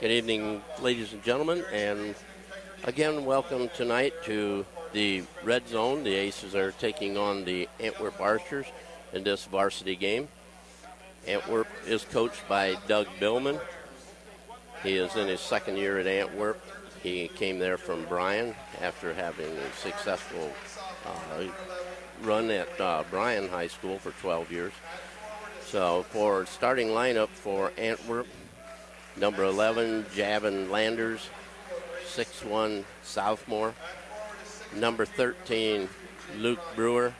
Good evening, ladies and gentlemen, and again, welcome tonight to the Red Zone. The Aces are taking on the Antwerp Archers in this varsity game. Antwerp is coached by Doug Billman. He is in his second year at Antwerp. He came there from Bryan after having a successful run at Bryan High School for 12 years. So for starting lineup for Antwerp, number 11, Javin Landers, 6'1", sophomore. Number 13, Luke Brewer,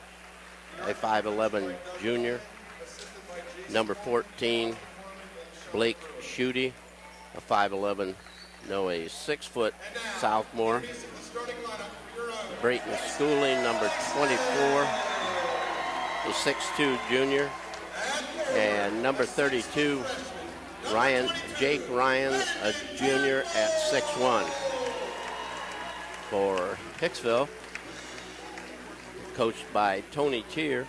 a 5'11", junior. Number 14, Blake Schutte, a 5'11", a 6-foot sophomore. Brayton Schooling, number 24, a 6'2", junior. And number 32, Jake Ryan, a junior at 6'1". For Hicksville, coached by Tony Tier,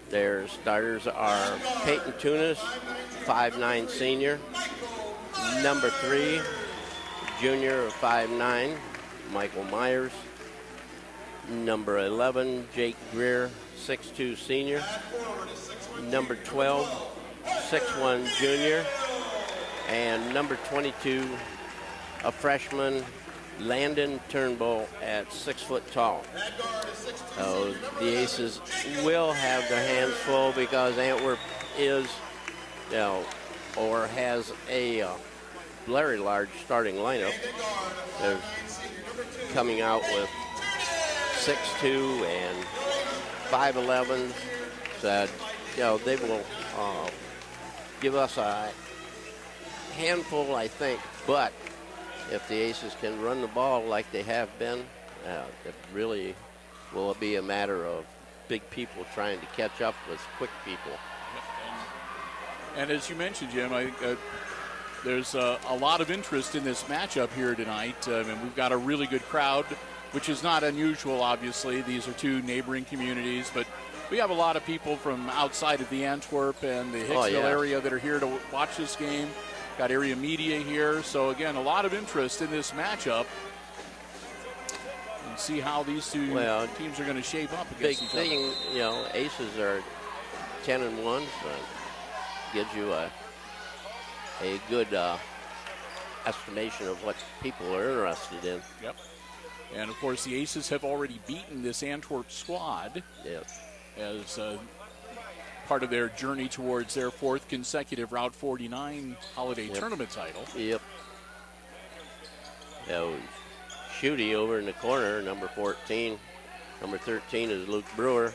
their starters are Peyton Tunis, 5'9", senior. Number 3, junior, 5'9", Michael Myers. Number 11, Jake Greer, 6'2", senior. Number 12, 6'1", junior. And number 22, a freshman, Landon Turnbull at 6 foot tall. So the Aces will have their hands full because Antwerp is, or has a very large starting lineup. They're coming out with 6'2" and 5'11". So they will give us a handful, I think, but if the Aces can run the ball like they have been, it really will be a matter of big people trying to catch up with quick people. And as you mentioned, Jim, I think there's a lot of interest in this matchup here tonight. And we've got a really good crowd, which is not unusual, obviously. These are two neighboring communities, but we have a lot of people from outside of the Antwerp and the Hicksville area that are here to watch this game. Got area media here. So, again, a lot of interest in this matchup. And see how these two teams are going to shape up against each other. Big thing, Aces are 10-1, so gives you a good estimation of what people are interested in. Yep. And, of course, the Aces have already beaten this Antwerp squad. Yes. As part of their journey towards their fourth consecutive Route 49 holiday tournament title. Yep. Schutte over in the corner, number 14. Number 13 is Luke Brewer.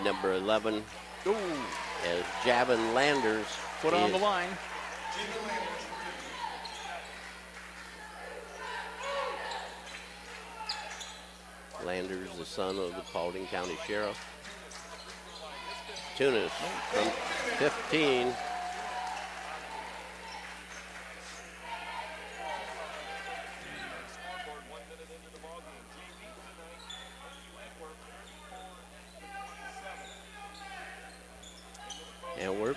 Number 11 is Javin Landers. Put on the line. Landers, the son of the Paulding County Sheriff. Tunis from 15. Antwerp.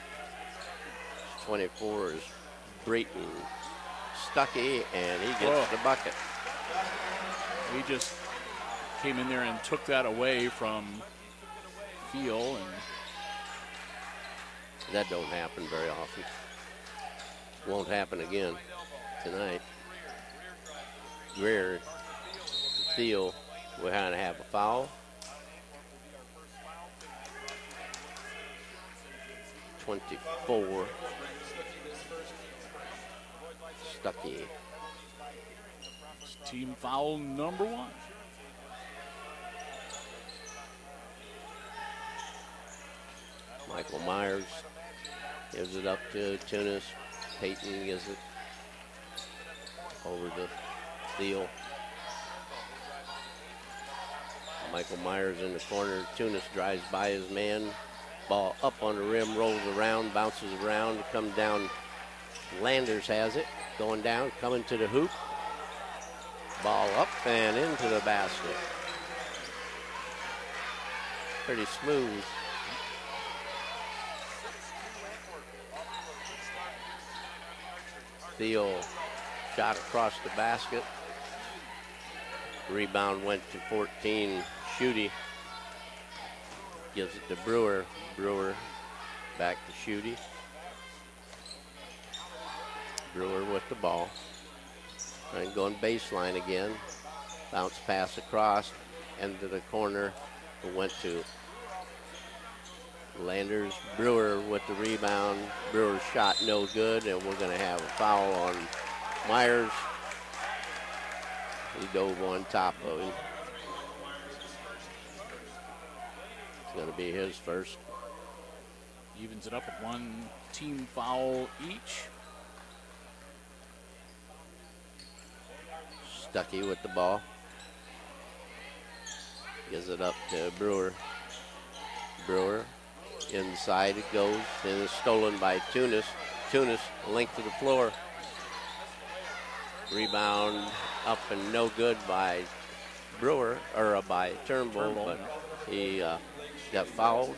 24 is Brayton Stuckey, and he gets the bucket. He just came in there and took that away from Field, and that don't happen very often. Won't happen again tonight. Greer, Field, we're going to have a foul. 24. Stuckey. Team foul number 1. Michael Myers gives it up to Tunis. Peyton gives it over to Thiel. Michael Myers in the corner. Tunis drives by his man. Ball up on the rim, rolls around, bounces around, comes down. Landers has it, going down, coming to the hoop. Ball up and into the basket. Pretty smooth. Theo shot across the basket. Rebound went to 14, Schutte. Gives it to Brewer. Brewer back to Schutte. Brewer with the ball. And going baseline again. Bounce pass across. Into the corner. It went to Landers. Brewer with the rebound. Brewer's shot no good, and we're going to have a foul on Myers. He dove on top of him. It's going to be his first. Evens it up at 1 team foul each. Stuckey with the ball. Gives it up to Brewer. Brewer. Inside it goes, and it's stolen by Tunis. Tunis, length to the floor. Rebound up and no good by Brewer, or by Turnbull, but he got fouled.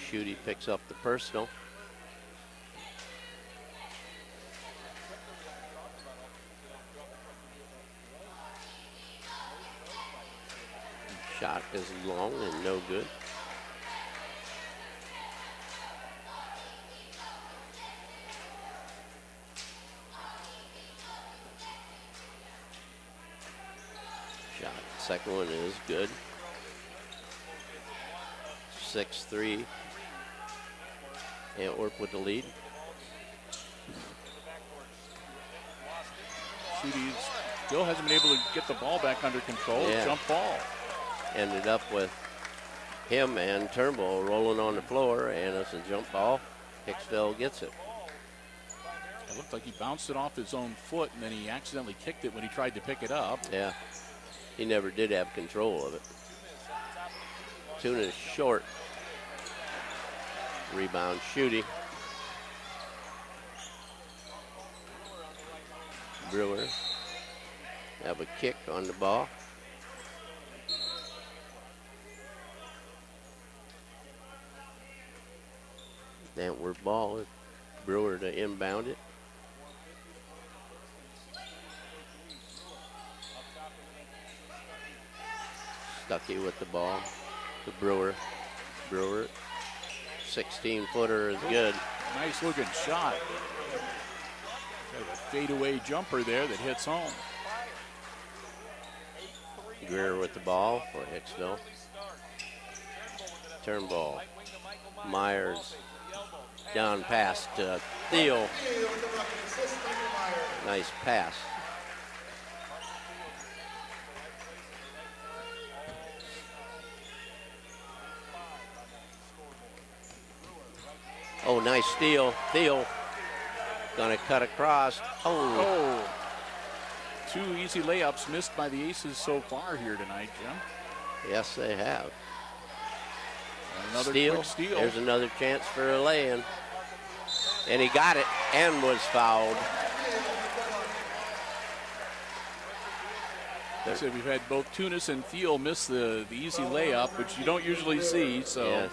Schutte picks up the personal. Shot is long and no good. Shot, second one is good. 6-3. Antwerp with the lead. Schutte still hasn't been able to get the ball back under control. Yeah. Jump ball. Ended up with him and Turnbull rolling on the floor, and it's a jump ball. Hicksville gets it. It looked like he bounced it off his own foot, and then he accidentally kicked it when he tried to pick it up. Yeah, he never did have control of it. Tuna's short. Rebound, Schutte. Brewer have a kick on the ball. Antwerp ball. Brewer to inbound it. Stuckey with the ball to Brewer. Brewer, 16-footer is good. Nice looking shot. Got a fadeaway jumper there that hits home. Greer with the ball for Hicksville. Turnbull. Myers. Down pass to Theo. Nice pass. Oh, nice steal. Theo gonna cut across. Oh. 2 easy layups missed by the Aces so far here tonight, Jim. Yes, they have. And another Steal. quick steal. There's another chance for a lay-in. And he got it and was fouled. I said we've had both Tunis and Thiel miss the easy layup, which you don't usually see. So yes.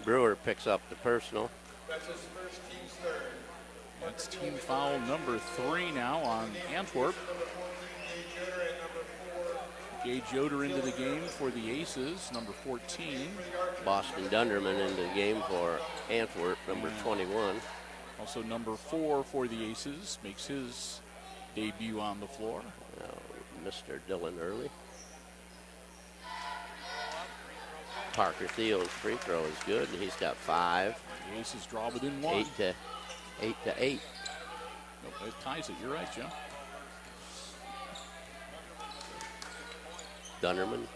Brewer picks up the personal. That's his first team's third. That's team foul number 3 now on Antwerp. Gage Yoder into the game for the Aces, number 14. Boston Dunderman into the game for Antwerp, number 21. Also number 4 for the Aces, makes his debut on the floor. Mr. Dylan Early. Parker Thiel's free throw is good, and he's got 5. The Aces draw within 1. 8 to 8. Nope, it ties it. You're right, Jim. Dunderman.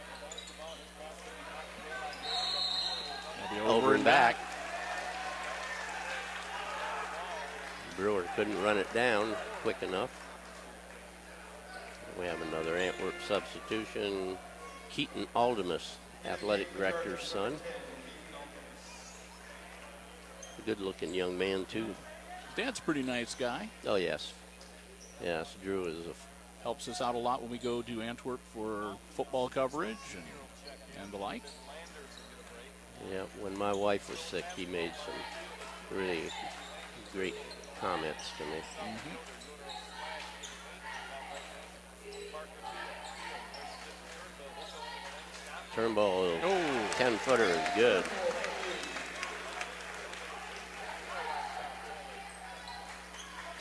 Over and back. Brewer couldn't run it down quick enough. We have another Antwerp substitution. Keaton Aldemus, athletic director's son. A good-looking young man, too. Dad's a pretty nice guy. Oh, yes. Yes, Drew is a... Helps us out a lot when we go to Antwerp for football coverage and the like. Yeah, when my wife was sick, he made some really great comments to me. Turnbull, 10-footer is good.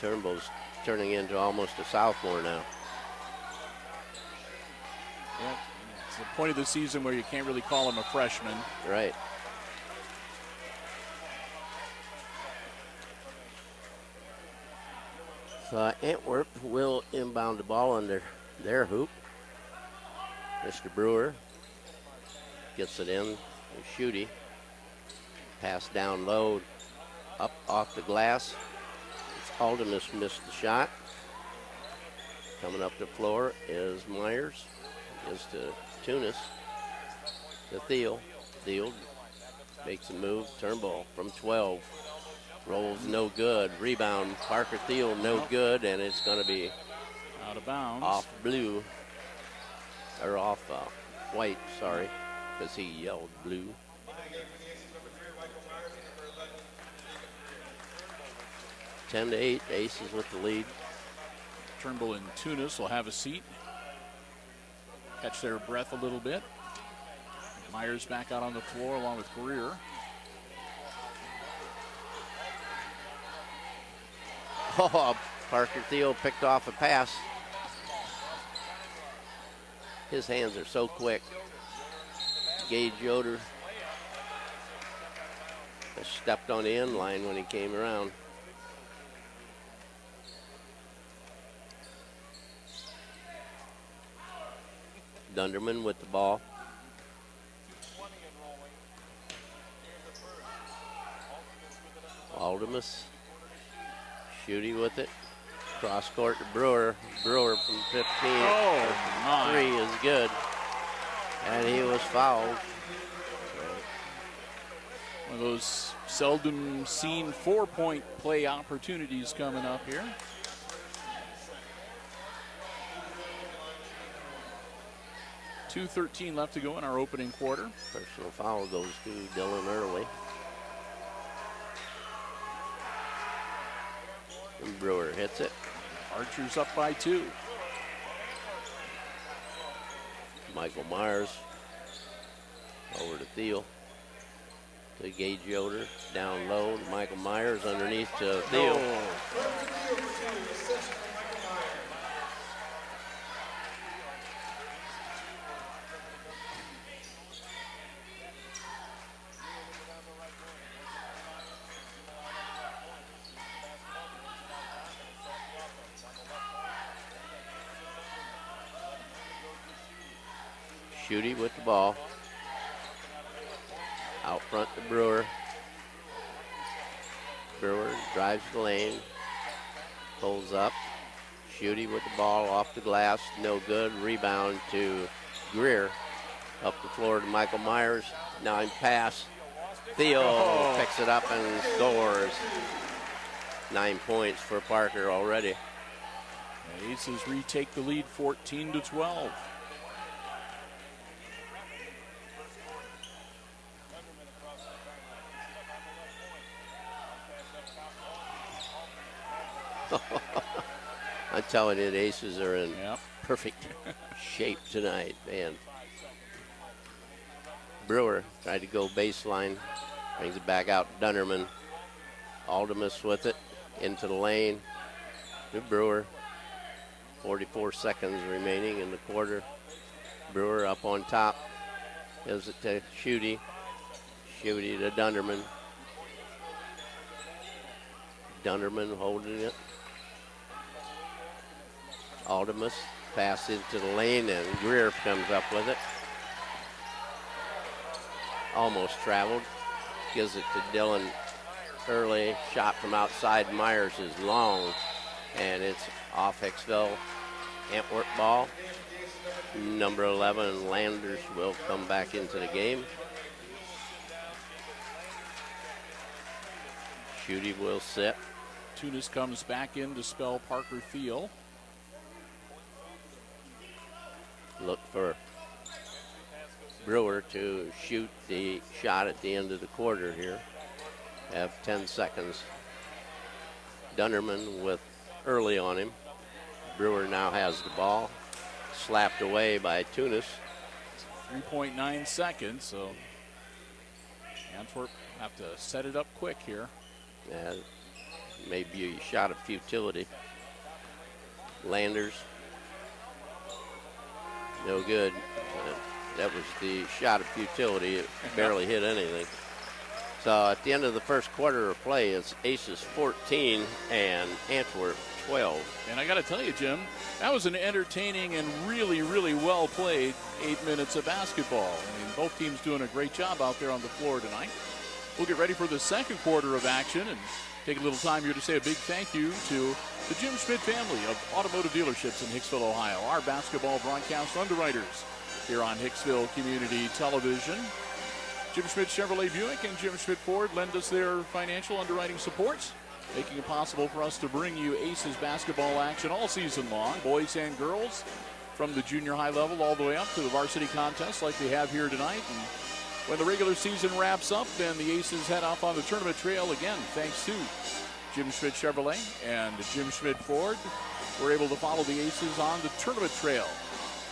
Turnbull's turning into almost a sophomore now. Yeah, it's the point of the season where you can't really call him a freshman. Right. So Antwerp will inbound the ball under their hoop. Mr. Brewer gets it in. Shooty. Pass down low, up off the glass. Aldemus missed the shot. Coming up the floor is Myers. Gives to Tunis. To Thiel. Thiel makes a move. Turnbull from 12. Rolls no good. Rebound. Parker Thiel no good, and it's going to be out of bounds. Off blue. Or off white, sorry, because he yelled blue. 10-8, Aces with the lead. Turnbull and Tunis will have a seat. Catch their breath a little bit. Myers back out on the floor along with Greer. Oh, Parker Thiel picked off a pass. His hands are so quick. Gage Yoder just stepped on the end line when he came around. Dunderman with the ball. Aldemus. Shooty with it. Cross court to Brewer. Brewer from 15. Oh, three is good. And he was fouled. One of those seldom seen 4-point play opportunities coming up here. .2:13 left to go in our opening quarter. Personal foul goes to Dylan Early. And Brewer hits it. Archer's up by 2. Michael Myers over to Thiel. To Gage Yoder. Down low. Michael Myers underneath to Thiel. No. Shooty with the ball. Out front to Brewer. Brewer drives the lane. Pulls up. Shooty with the ball off the glass. No good. Rebound to Greer. Up the floor to Michael Myers. Now in pass. Theo picks it up and scores. 9 points for Parker already. The Aces retake the lead 14-12. I'm telling you, the Aces are in perfect shape tonight, man. Brewer tried to go baseline, brings it back out. Dunderman, Aldemus with it into the lane. To Brewer, 44 seconds remaining in the quarter. Brewer up on top, gives it to Shooty. Shooty to Dunderman. Dunderman holding it. Aldemus pass into the lane, and Greer comes up with it. Almost traveled. Gives it to Dylan Early. Shot from outside Myers is long, and it's off Hicksville. Antwerp ball. Number 11, Landers, will come back into the game. Shooty will sit. Tunis comes back in to spell Parker Thiel. Look for Brewer to shoot the shot at the end of the quarter here. Have 10 seconds. Dunderman with early on him. Brewer now has the ball. Slapped away by Tunis. 3.9 seconds, so Antwerp have to set it up quick here. Yeah, maybe a shot of futility. Landers. No good. That was the shot of futility. It barely hit anything. So at the end of the first quarter of play, it's Aces 14 and Antwerp 12. And I got to tell you, Jim, that was an entertaining and really, really well played 8 minutes of basketball. I mean, both teams doing a great job out there on the floor tonight. We'll get ready for the second quarter of action and take a little time here to say a big thank you to the Jim Schmidt family of automotive dealerships in Hicksville, Ohio, our basketball broadcast underwriters here on Hicksville Community Television. Jim Schmidt Chevrolet Buick and Jim Schmidt Ford lend us their financial underwriting support, making it possible for us to bring you Aces basketball action all season long, boys and girls, from the junior high level all the way up to the varsity contest like we have here tonight. And when the regular season wraps up, then the Aces head off on the tournament trail again, thanks to Jim Schmidt Chevrolet and Jim Schmidt Ford. We're able to follow the Aces on the tournament trail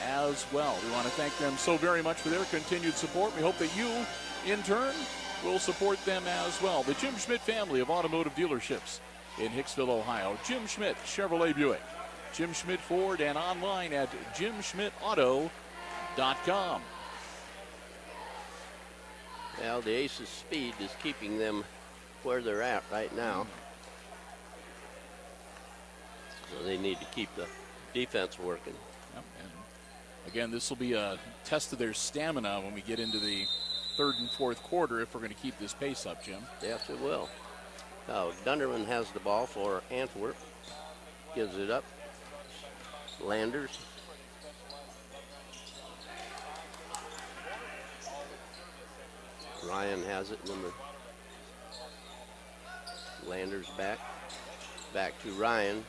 as well. We want to thank them so very much for their continued support. We hope that you, in turn, will support them as well. The Jim Schmidt family of automotive dealerships in Hicksville, Ohio. Jim Schmidt Chevrolet Buick, Jim Schmidt Ford, and online at jimschmidtauto.com. Well, the Aces' speed is keeping them where they're at right now. So they need to keep the defense working. Yep. And again, this will be a test of their stamina when we get into the third and fourth quarter if we're going to keep this pace up, Jim. Yes, it will. Now, Dunderman has the ball for Antwerp. Gives it up. Landers. Ryan has it. Landers back. Back to Ryan.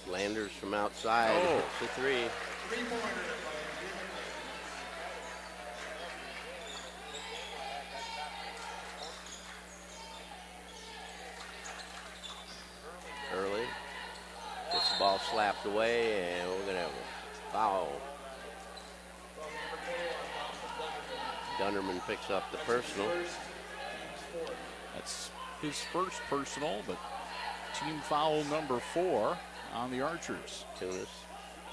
Landers from outside. Oh. Hits the three. Early. Gets the ball slapped away, and we're going to have a foul. Dunderman picks up the personal. That's his first personal, but team foul number 4 on the Archers. Tunis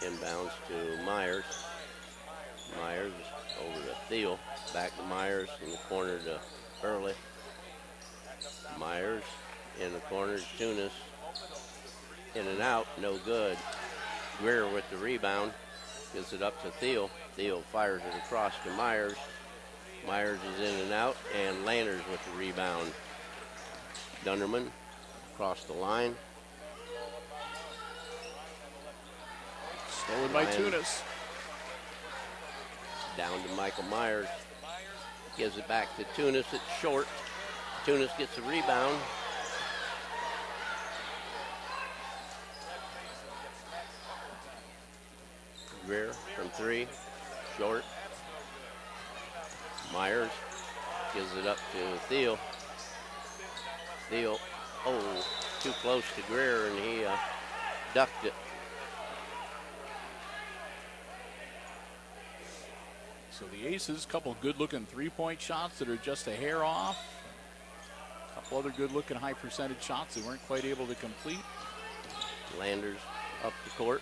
inbounds to Myers. Myers over to Thiel. Back to Myers in the corner to Early. Myers in the corner to Tunis. In and out, no good. Greer with the rebound. Gives it up to Thiel. Thiel fires it across to Myers. Myers is in and out, and Landers with the rebound. Dunderman across the line. Stolen by Tunis. Down to Michael Myers. Gives it back to Tunis. It's short. Tunis gets a rebound. Greer from 3. Short. Myers gives it up to Thiel. Thiel, too close to Greer, and he ducked it. So the Aces, couple good-looking three-point shots that are just a hair off. A couple other good-looking high-percentage shots they weren't quite able to complete. Landers up the court.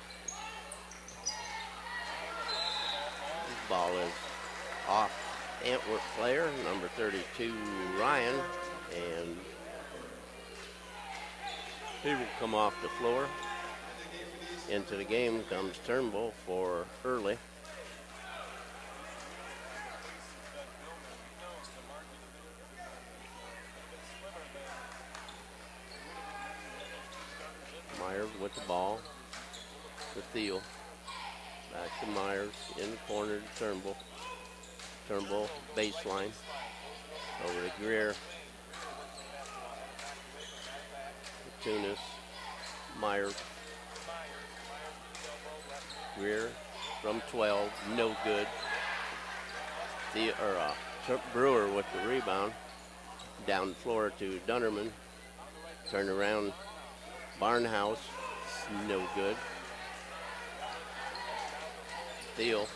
This ball is off Antwerp player, number 32, Ryan, and he will come off the floor. Into the game comes Turnbull for Early. Myers with the ball to Thiel. Back to Myers in the corner to Turnbull. Turnbull baseline over to Greer. Tunis. Myers. Greer from 12, no good. Brewer with the rebound. Down the floor to Dunnerman. Turn around. Barnhouse. No good. Steal.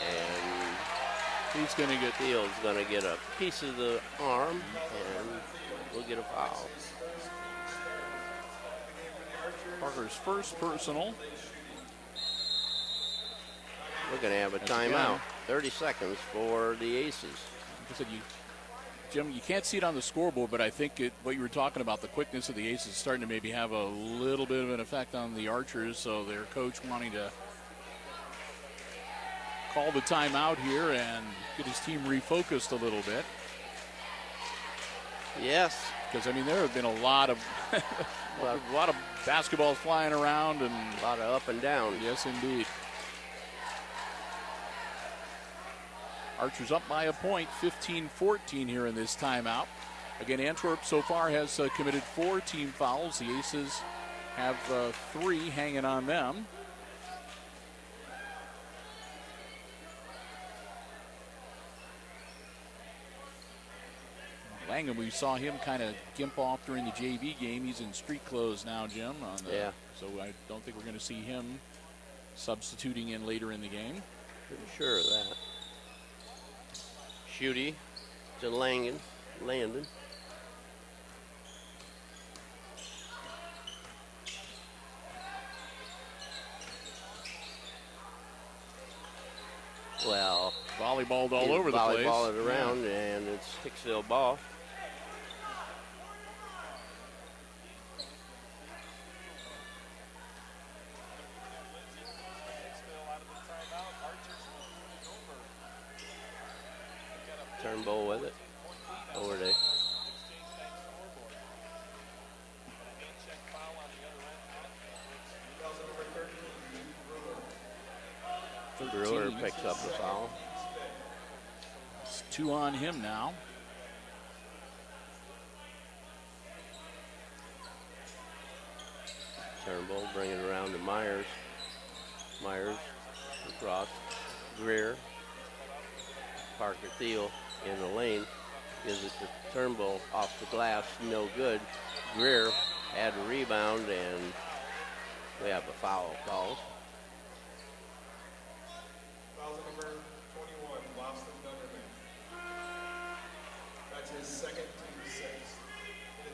And he's going to get Steele's going to get a piece of the arm, and we'll get a foul. Parker's first personal. We're going to have a timeout. 30 seconds for the Aces. Like I said, Jim, you can't see it on the scoreboard, but I think what you were talking about, the quickness of the Aces, is starting to maybe have a little bit of an effect on the Archers. So their coach wanting to call the timeout here and get his team refocused a little bit. Yes. Because, I mean, there have been a lot of a lot of basketballs flying around and a lot of up and down. Yes, indeed. Archers up by a point, 15-14 here in this timeout. Again, Antwerp so far has committed 4 team fouls. The Aces have 3 hanging on them. Langham, we saw him kind of gimp off during the JV game. He's in street clothes now, Jim. Yeah. So I don't think we're going to see him substituting in later in the game. Pretty sure of that. Shooty to Landon. Well, volleyballed all over the place. Volleyball it around, and it's Hicksville ball. Turnbull with it. Over there. Brewer picks up the foul. It's 2 on him now. Turnbull bringing it around to Myers. Myers across. Greer. Parker Thiel in the lane. Gives it to Turnbull off the glass. No good. Greer had a rebound, and we have a foul called. Foul number 21, Boston Dunnerman. That's his second, team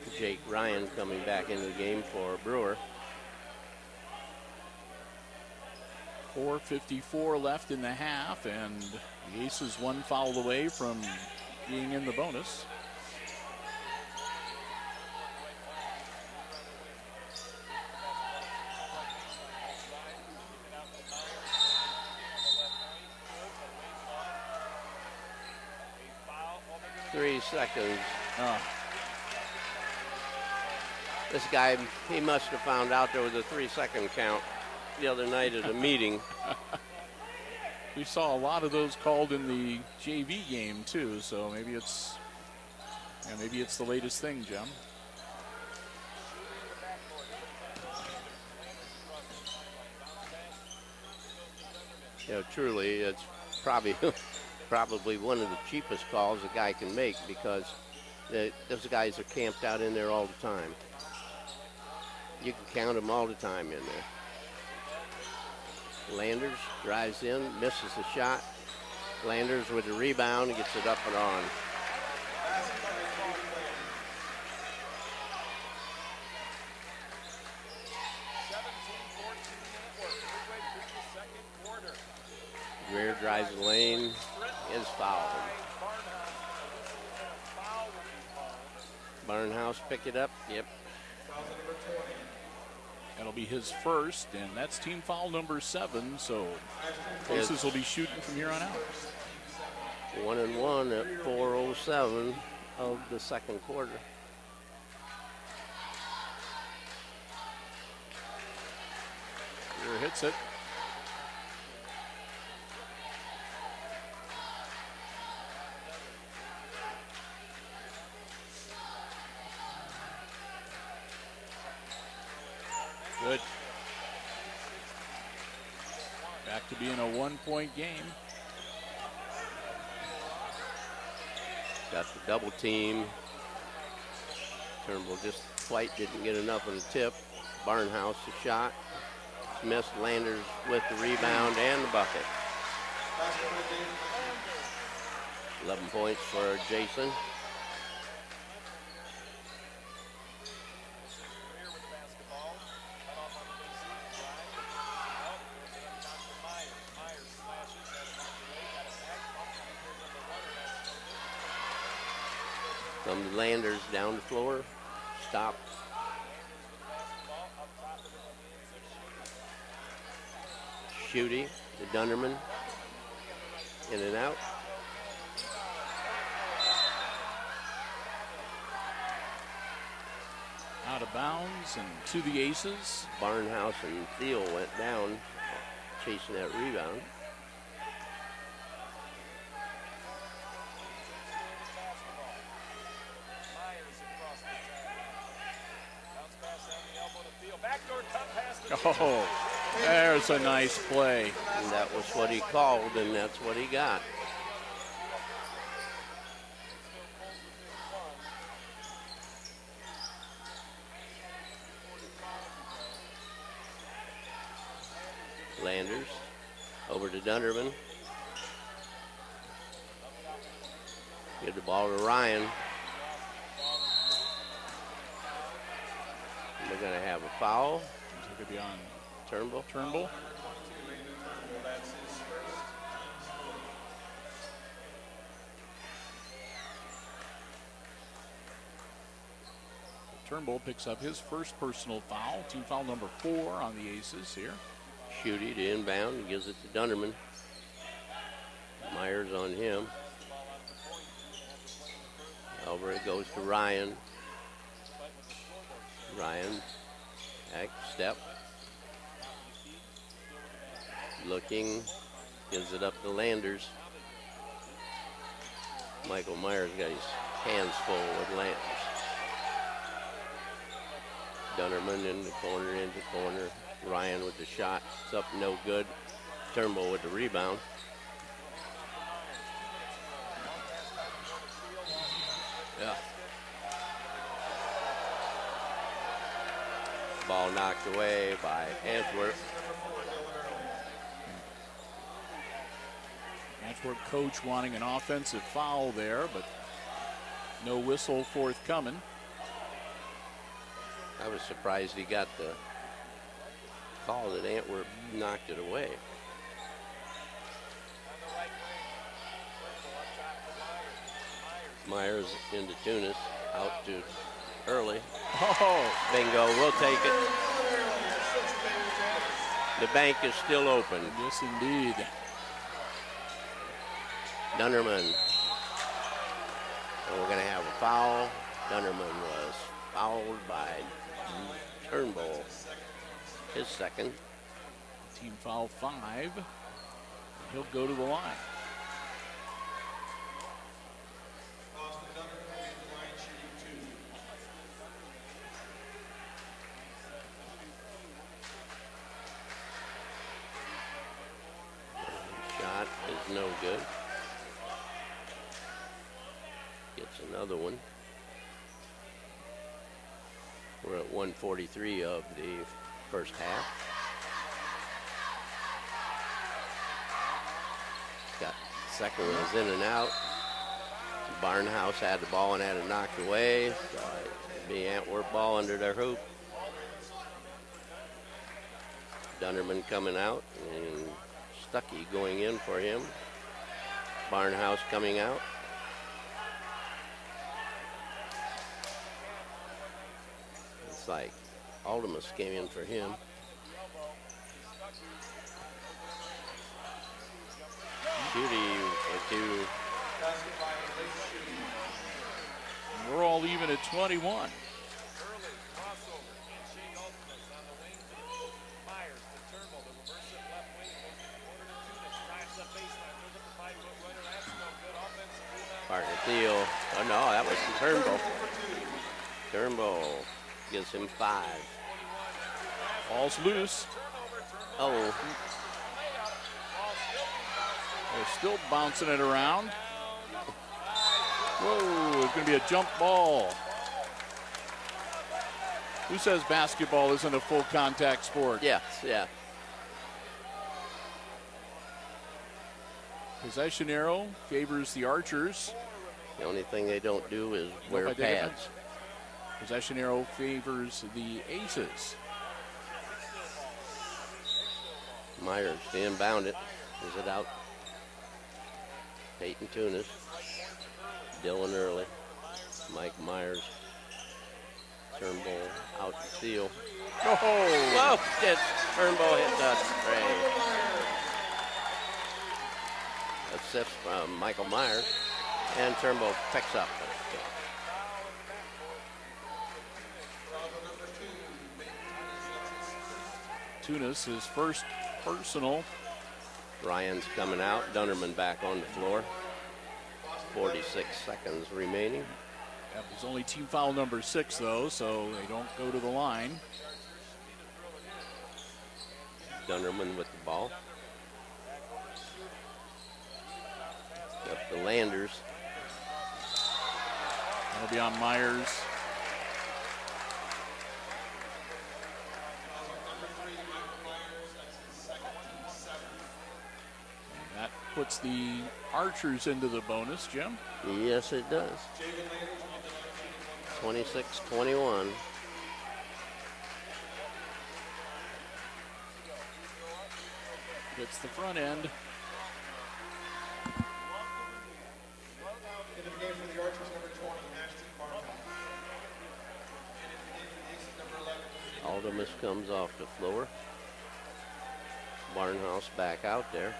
6. Jake Ryan coming back into the game for Brewer. 4:54 left in the half, and the Aces 1 foul away from being in the bonus. Three seconds. This guy, he must have found out there was a 3-second count the other night at a meeting. We saw a lot of those called in the JV game too, so maybe it's the latest thing, Jim. You know, truly, it's probably one of the cheapest calls a guy can make, because those guys are camped out in there all the time. You can count them all the time in there. Landers drives in, misses the shot. Landers with the rebound and gets it up and on. Greer drives the lane, is fouled. Barnhouse pick it up, yep. That'll be his first, and that's team foul number 7, so Aces will be shooting from here on out. 1-1 at 4:07 of the second quarter. Greer hits it. Good. Back to being a 1-point game. Got the double team. Turnbull just quite didn't get enough of the tip. Barnhouse the shot. Missed. Landers with the rebound and the bucket. 11 points for Jason. Some Landers down the floor. Stop. Shooty to Dunderman. In and out. Out of bounds and to the Aces. Barnhouse and Thiel went down chasing that rebound. Oh, there's a nice play. And that was what he called, and that's what he got. Landers over to Dunderman. Give the ball to Ryan. And they're going to have a foul. It could be on Turnbull. Turnbull. Turnbull picks up his first personal foul. Team foul number 4 on the Aces here. Shooty to inbound and gives it to Dunderman. Myers on him. Over it goes to Ryan. Ryan, back step. Looking, gives it up to Landers. Michael Myers got his hands full with Landers. Dunderman in the corner, into corner. Ryan with the shot. It's up, no good. Turnbull with the rebound. Yeah. Ball knocked away by Antwerp. Antwerp coach wanting an offensive foul there, but no whistle forthcoming. I was surprised he got the call that Antwerp knocked it away. Myers into Tunis, out to Early. Oh, Bingo, we'll take it. The bank is still open. yes, indeed. Dunderman. And we're going to have a foul. Dunderman was fouled by Turnbull. His second. Team foul 5. He'll go to the line. Shot is no good. Gets another one. We're at 1:43 of the first half. Got second one is in and out. Barnhouse had the ball and had it knocked away. So it'd be Antwerp ball under their hoop. Dunderman coming out and Stuckey going in for him. Barnhouse coming out. It's like Aldemus came in for him. Shooty for two. We're all even at 21. Partner Thiel. Oh no, that was Turnbull. Turnbull gives him 5. Ball's loose. Oh, They're still bouncing it around. Whoa, it's going to be a jump ball. Who says basketball isn't a full contact sport? Yes, yeah. Possession arrow favors the Archers. The only thing they don't do is Nope, I wear take it back. pads. Possession arrow favors the Aces. Myers to inbound it. Is it out? Peyton Tunis. Dylan Early. Mike Myers. Turnbull out to seal. Oh! Whoa! Turnbull hit the tray. Assist from Michael Myers. And Turnbull picks up. Tunis, his first personal. Ryan's coming out. Dunnerman back on the floor. 46 seconds remaining. That was only team foul number 6, though, so they don't go to the line. Dunnerman with the ball. Up the Landers. That'll be on Myers. And that puts the Archers into the bonus, Jim. Yes, it does. 26-21. Gets the front end. Into the game for the Archers, number 20, Ashton Barnhouse. And into the game for the Aces, number 11. Aldemus comes off the floor. Barnhouse back out there.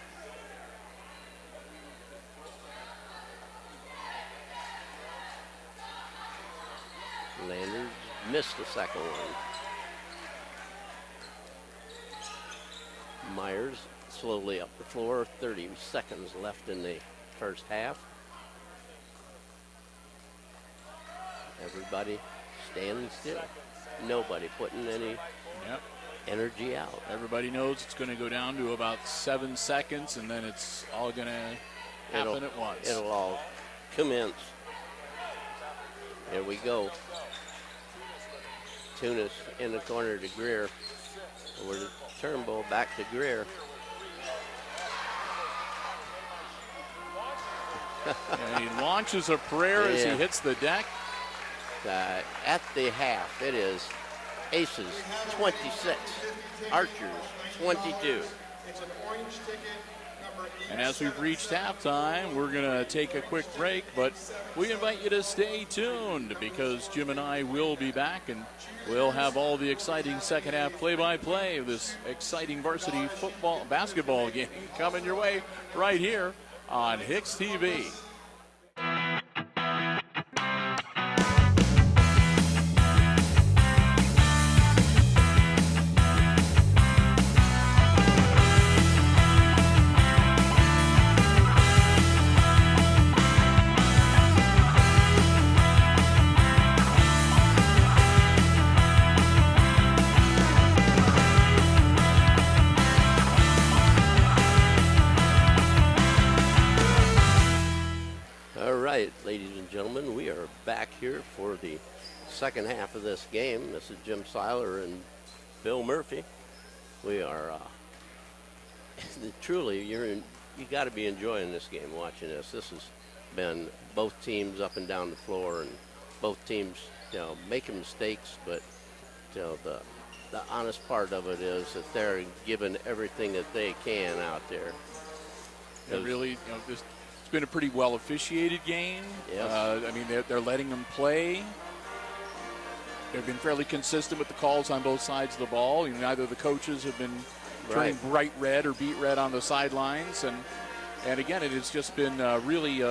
Landers missed the second one. Myers slowly up the floor. 30 seconds left in the first half. Everybody standing still. Nobody putting any Yep. energy out. Everybody knows it's going to go down to about 7 seconds, and then it's all going to happen at once. It'll all commence. Here we go. Tunis in the corner to Greer. Over to Turnbull, back to Greer. And he launches a prayer as he Yeah. hits the deck. At the half, it is Aces 26, Archers 22. It's an orange ticket, number 8. And as we've reached halftime, we're going to take a quick break, but we invite you to stay tuned because Jim and I will be back and we'll have all the exciting second half play-by-play of this exciting varsity basketball game coming your way right here on HIX-TV. Ladies and gentlemen, we are back here for the second half of this game. This is Jim Seiler and Bill Murphy. We are truly, you got to be enjoying this game, watching this. This has been both teams up and down the floor, and both teams, making mistakes, but the honest part of it is that they're giving everything that they can out there. It really, it's been a pretty well officiated game. Yes. I mean, they're letting them play. They've been fairly consistent with the calls on both sides of the ball. Neither of the coaches have been turning bright red or beat red on the sidelines. And again, it has just been really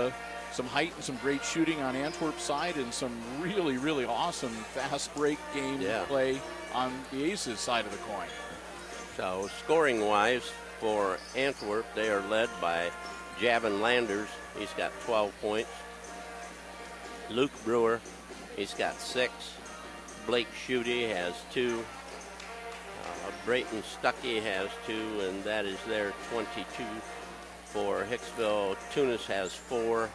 some height and some great shooting on Antwerp's side and some really, really awesome fast break game play on the Aces side of the coin. So scoring-wise for Antwerp, they are led by Javin Landers. He's got 12 points. Luke Brewer, he's got 6. Blake Schutte has 2. Brayton Stuckey has 2, and that is their 22 for Hicksville. Tunis has 4.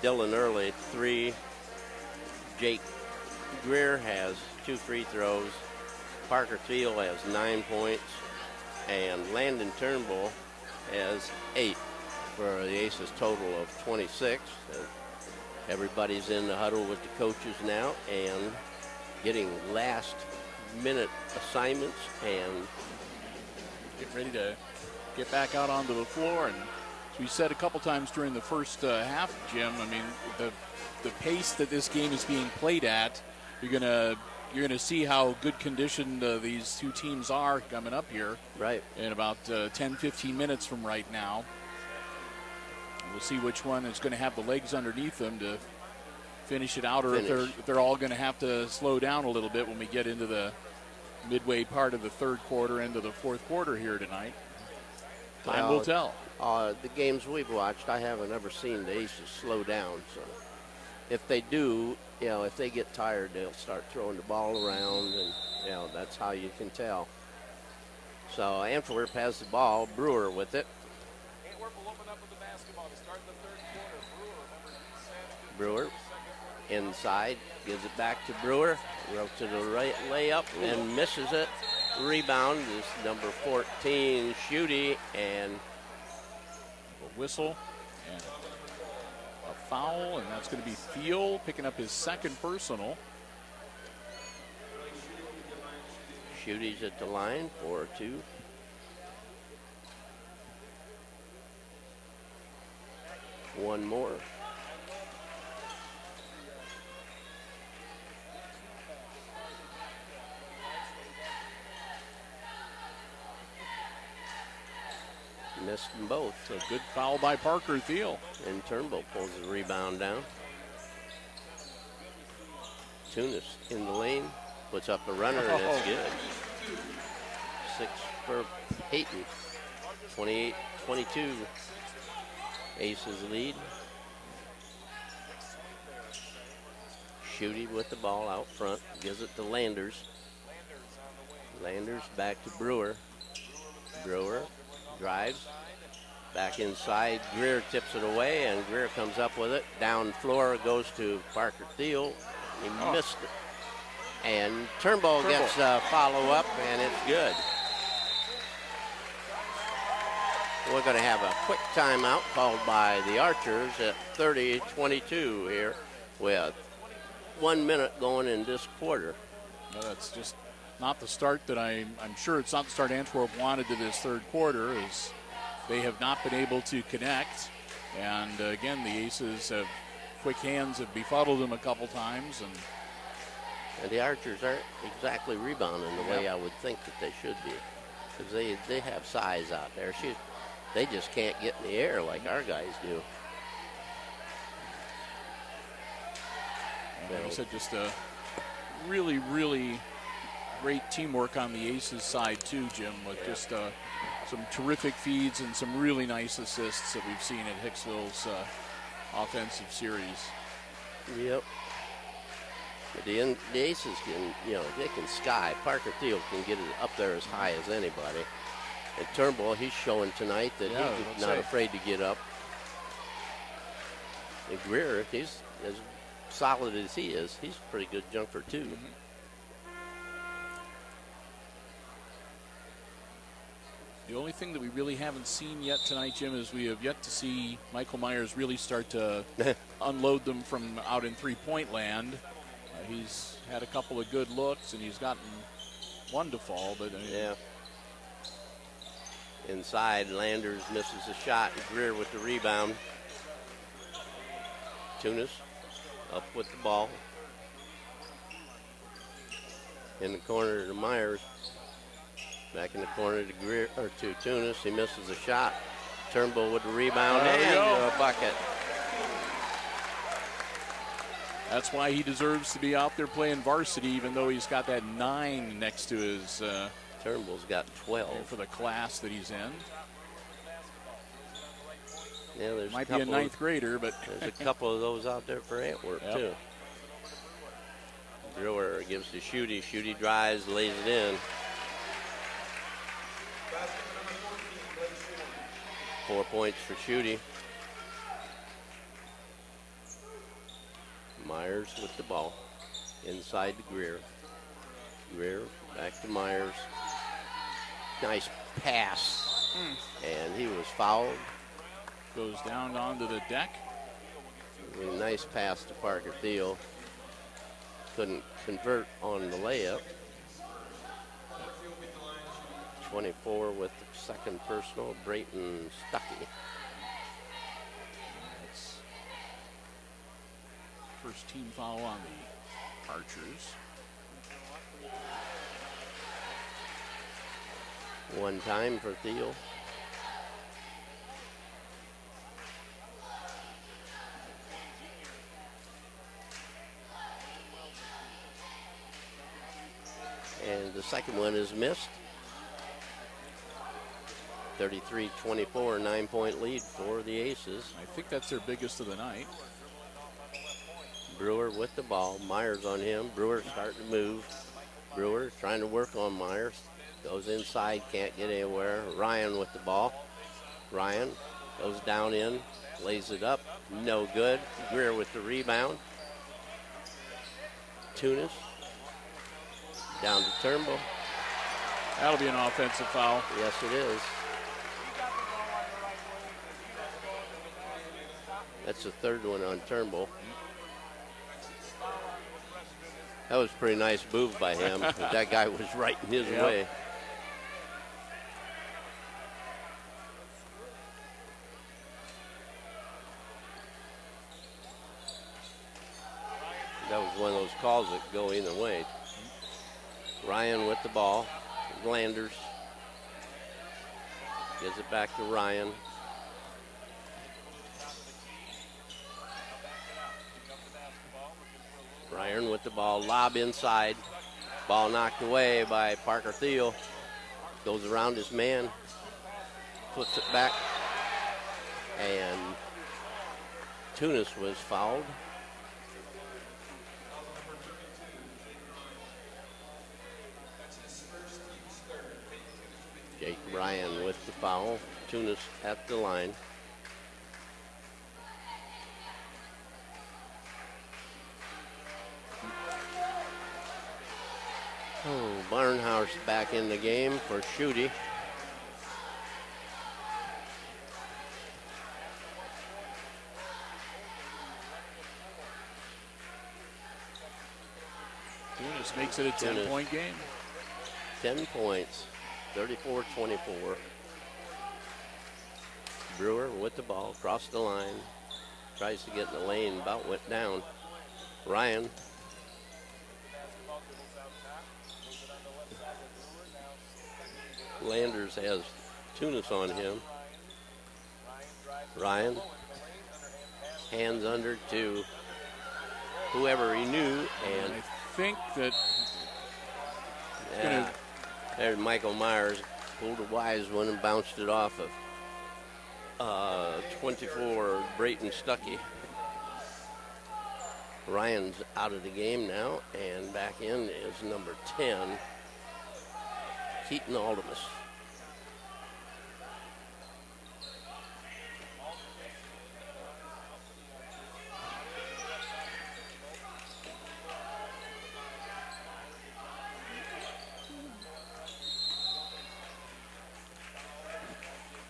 Dylan Early 3. Jake Greer has 2 free throws. Parker Thiel has 9 points. And Landon Turnbull has 8 for the Aces total of 26. Everybody's in the huddle with the coaches now and getting last minute assignments and get ready to get back out onto the floor. And as we said a couple times during the first half, Jim, I mean, the pace that this game is being played at, you're gonna see how good conditioned these two teams are coming up here. Right. In about 10, 15 minutes from right now. We'll see which one is going to have the legs underneath them to finish it out, or if they're all going to have to slow down a little bit when we get into the midway part of the third quarter, into the fourth quarter here tonight. Time will tell. The games we've watched, I haven't ever seen the Aces slow down. So if they do, if they get tired, they'll start throwing the ball around, and that's how you can tell. So Antwerp has the ball. Brewer with it. Antwerp will open up with the basketball to start the third quarter. Brewer inside, gives it back to Brewer. Wrote to the right layup and misses it. Rebound is number 14, Schutte, and a whistle and a foul, and that's going to be Thiel picking up his second personal. Schutte's at the line for 2. One more. Missed them both. A good foul by Parker Thiel. And Turnbull pulls the rebound down. Tunis in the lane, puts up a runner, and it's good. 6 for Peyton. 28-22. Aces lead. Schutte with the ball out front. Gives it to Landers. Landers back to Brewer. Brewer drives. Back inside. Greer tips it away, and Greer comes up with it. Down floor goes to Parker Thiel. He missed it. And Turnbull gets a follow-up, and it's good. We're going to have a quick timeout called by the Archers at 30-22 here with 1 minute going in this quarter. No, that's just not the start that I'm sure it's not the start Antwerp wanted to this third quarter, as they have not been able to connect. And again, the Aces have quick hands, have befuddled them a couple times. And the Archers aren't exactly rebounding the way I would think that they should be, because they have size out there. They just can't get in the air like our guys do. Like I said, just a really, really great teamwork on the Aces side too, Jim, with just some terrific feeds and some really nice assists that we've seen at Hicksville's offensive series. Yep. But the Aces can, they can sky. Parker Thiel can get it up there as high as anybody. And Turnbull, he's showing tonight that he's not afraid to get up. And Greer, he's as solid as he is. He's a pretty good jumper too. The only thing that we really haven't seen yet tonight, Jim, is we have yet to see Michael Myers really start to unload them from out in three-point land. He's had a couple of good looks, and he's gotten one to fall, but yeah. Inside, Landers misses a shot. Greer with the rebound. Tunis up with the ball. In the corner to Myers. Back in the corner to Greer, or to Tunis. He misses a shot. Turnbull with the rebound and a bucket. That's why he deserves to be out there playing varsity, even though he's got that 9 next to his. Turnbull's got 12 for the class that he's in. Yeah, there's might be a 9th grader, but there's a couple of those out there for Antwerp too. Brewer gives to Schutte. Schutte drives, lays it in. 4 points for Schutte. Myers with the ball. Inside to Greer. Greer back to Myers. Nice pass. And he was fouled. Goes down onto the deck. A nice pass to Parker Thiel. Couldn't convert on the layup. 24 with the second personal, Brayton Stuckey. That's first team foul on the Archers. One time for Thiel. And the second one is missed. 33-24, 9-point lead for the Aces. I think that's their biggest of the night. Brewer with the ball. Myers on him. Brewer starting to move. Brewer trying to work on Myers. Goes inside, can't get anywhere. Ryan with the ball. Ryan goes down in, lays it up. No good. Greer with the rebound. Tunis down to Turnbull. That'll be an offensive foul. Yes, it is. That's the third one on Turnbull. That was a pretty nice move by him. That guy was right in his way. That was one of those calls that go either way. Ryan with the ball. Landers gives it back to Ryan. Ryan with the ball, lob inside. Ball knocked away by Parker Thiel. Goes around his man, flips it back, and Tunis was fouled. Jake Ryan with the foul. Tunis at the line. Oh, Barnhouse back in the game for Schutte. Tunis makes it a 10-point game. 10 points, 34-24. Brewer with the ball, across the line. Tries to get in the lane, about went down. Ryan. Landers has Tunis on him. Ryan. Hands under to whoever he knew. And I think that there's Michael Myers. Pulled a wise one and bounced it off of 24 Brayton Stuckey. Ryan's out of the game now, and back in is number 10, Keaton Aldemus.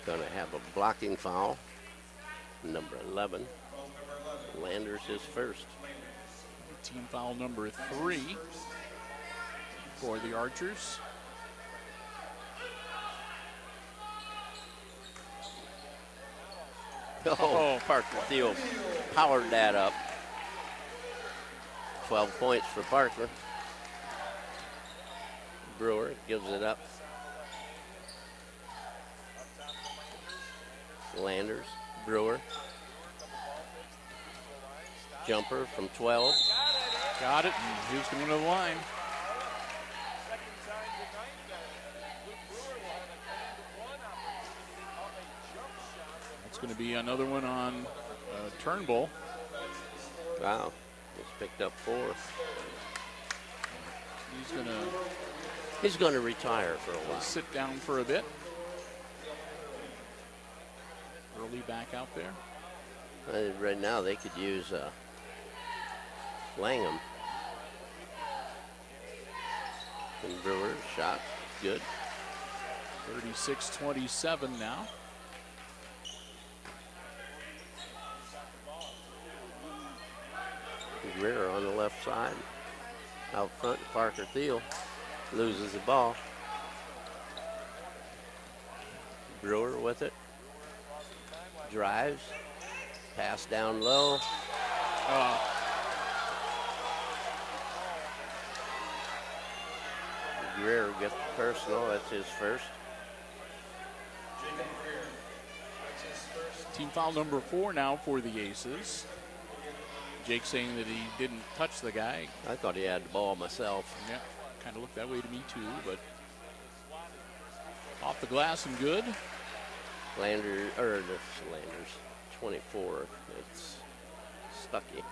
Gonna have a blocking foul, number 11. Landers is first. team foul number 3 for the Archers. Oh, Parker Thiel powered that up. 12 points for Parker. Brewer gives it up. Landers, Brewer. Jumper from 12. Got it, and he's going to the line. That's going to be another one on Turnbull. Wow, he's picked up 4. He's going to retire for a while. Sit down for a bit. Early back out there. Right now they could use Langham. And Brewer shot good. 36-27 now. Greer on the left side. Out front, Parker Thiel loses the ball. Brewer with it. Drives. Pass down low. Greer gets the personal. That's his first. Team foul number 4 now for the Aces. Jake saying that he didn't touch the guy. I thought he had the ball myself. Yeah, kind of looked that way to me too, but off the glass and good. Landers, 24. It's Stuckey.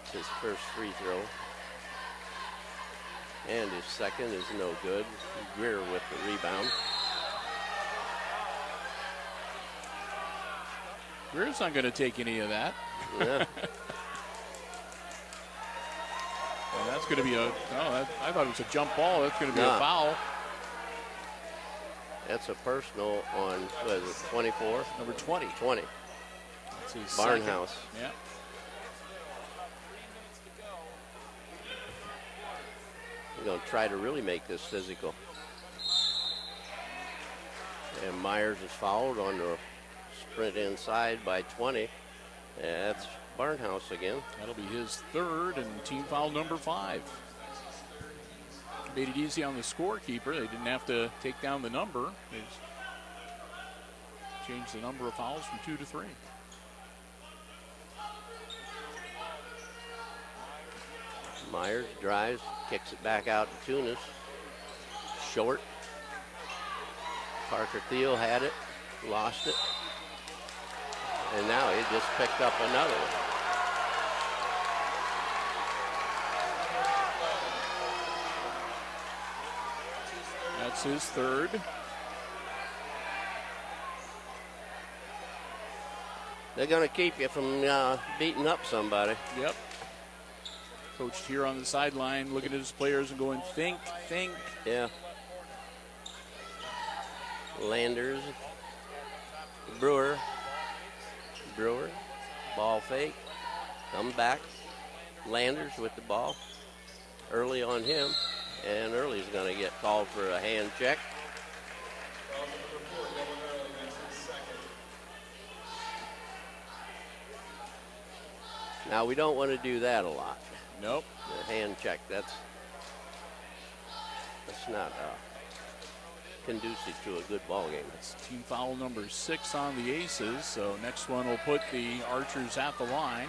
It's his first free throw. And his second is no good. Greer with the rebound. Greer's not going to take any of that. Yeah. And that's going to be I thought it was a jump ball. That's going to be a foul. That's a personal on, what is it, 24? Number 20. 20. That's his Barnhouse. second. Yeah. We're going to try to really make this physical. And Myers is fouled on the sprint inside by 20. That's Barnhouse again. That'll be his third and team foul number 5. Made it easy on the scorekeeper. They didn't have to take down the number. They just changed the number of fouls from 2 to 3. Myers drives, kicks it back out to Tunis. Short. Parker Thiel had it, lost it. And now he just picked up another one. That's his third. They're going to keep you from beating up somebody. Yep. Coach here on the sideline looking at his players and going, think. Yeah. Landers. Brewer. Ball fake. Come back. Landers with the ball. Early on him. And Early's going to get called for a hand check. Now, we don't want to do that a lot. Nope. The hand check, that's not conducive to a good ball game. It's team foul number 6 on the Aces. So next one will put the Archers at the line.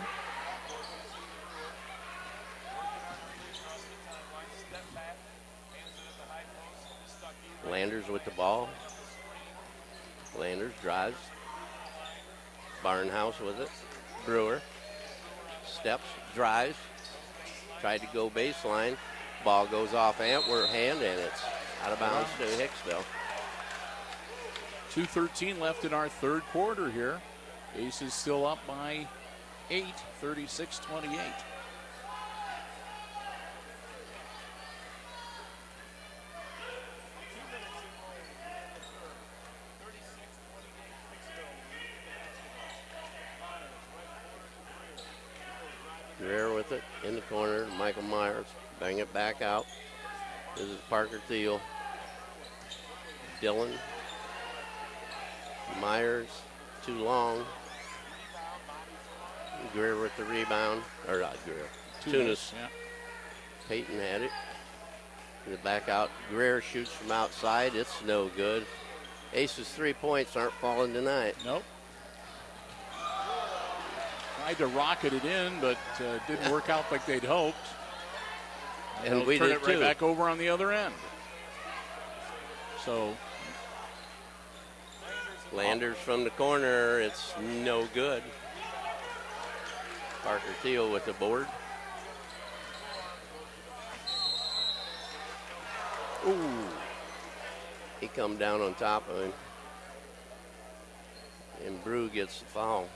Landers with the ball. Landers drives. Barnhouse with it. Brewer steps, drives. Tried to go baseline. Ball goes off Antwerp hand, and it's out of bounds to Hicksville. 2:13 left in our third quarter here. Aces still up by 8, 36-28. Greer with it in the corner. Michael Myers bang it back out. This is Parker Thiel. Dillon. Myers too long. Greer with the rebound. Or not Greer. Tunis. Yeah. Peyton had it. In the back out. Greer shoots from outside. It's no good. Aces 3 points aren't falling tonight. Nope. Tried to rocket it in, but didn't work out like they'd hoped. And we turn did it right too. back over on the other end. So Landers from the corner. It's no good. Parker Thiel with the board. Ooh. He come down on top of him. And Brew gets the foul.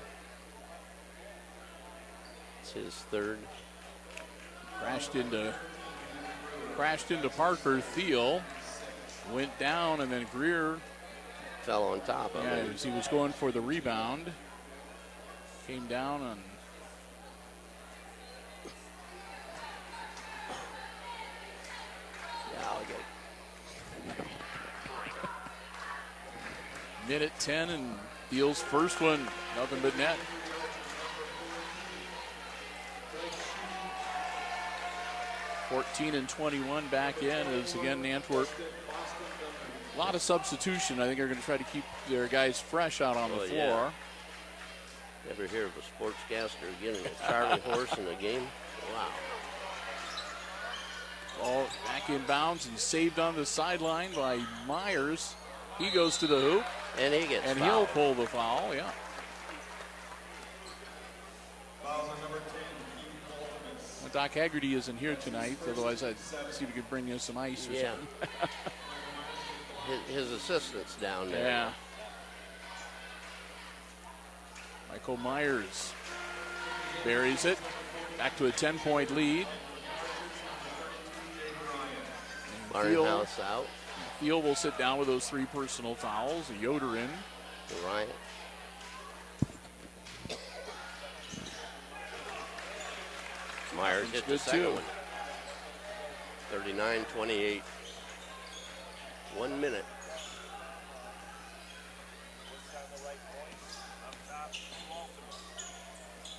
It's his third. Crashed into Parker Thiel. Went down, and then Greer, Fell on top of him. he was going for the rebound. Came down and I'll get it. minute 10, and Thiel's first one, nothing but net. And 21 back in as again Antwerp. A lot of substitution. I think they're going to try to keep their guys fresh out on the floor. Yeah. Never hear of a sportscaster getting a Charlie horse in a game? Wow. Ball back in bounds and saved on the sideline by Myers. He goes to the hoop. And he gets And fouled. he'll pull the foul, yeah. Fouls on number 10, Keith Ultimates. Well, Doc Haggerty isn't here tonight, otherwise I'd see if we could bring you some ice or Yeah. something. His assistant's down there. Yeah. Michael Myers buries it. Back to a 10-point lead. Barnhouse out. Thiel will sit down with those 3 personal fouls. Yoder in. Ryan. Myers hit the Good second too. one. 39-28. 1 minute.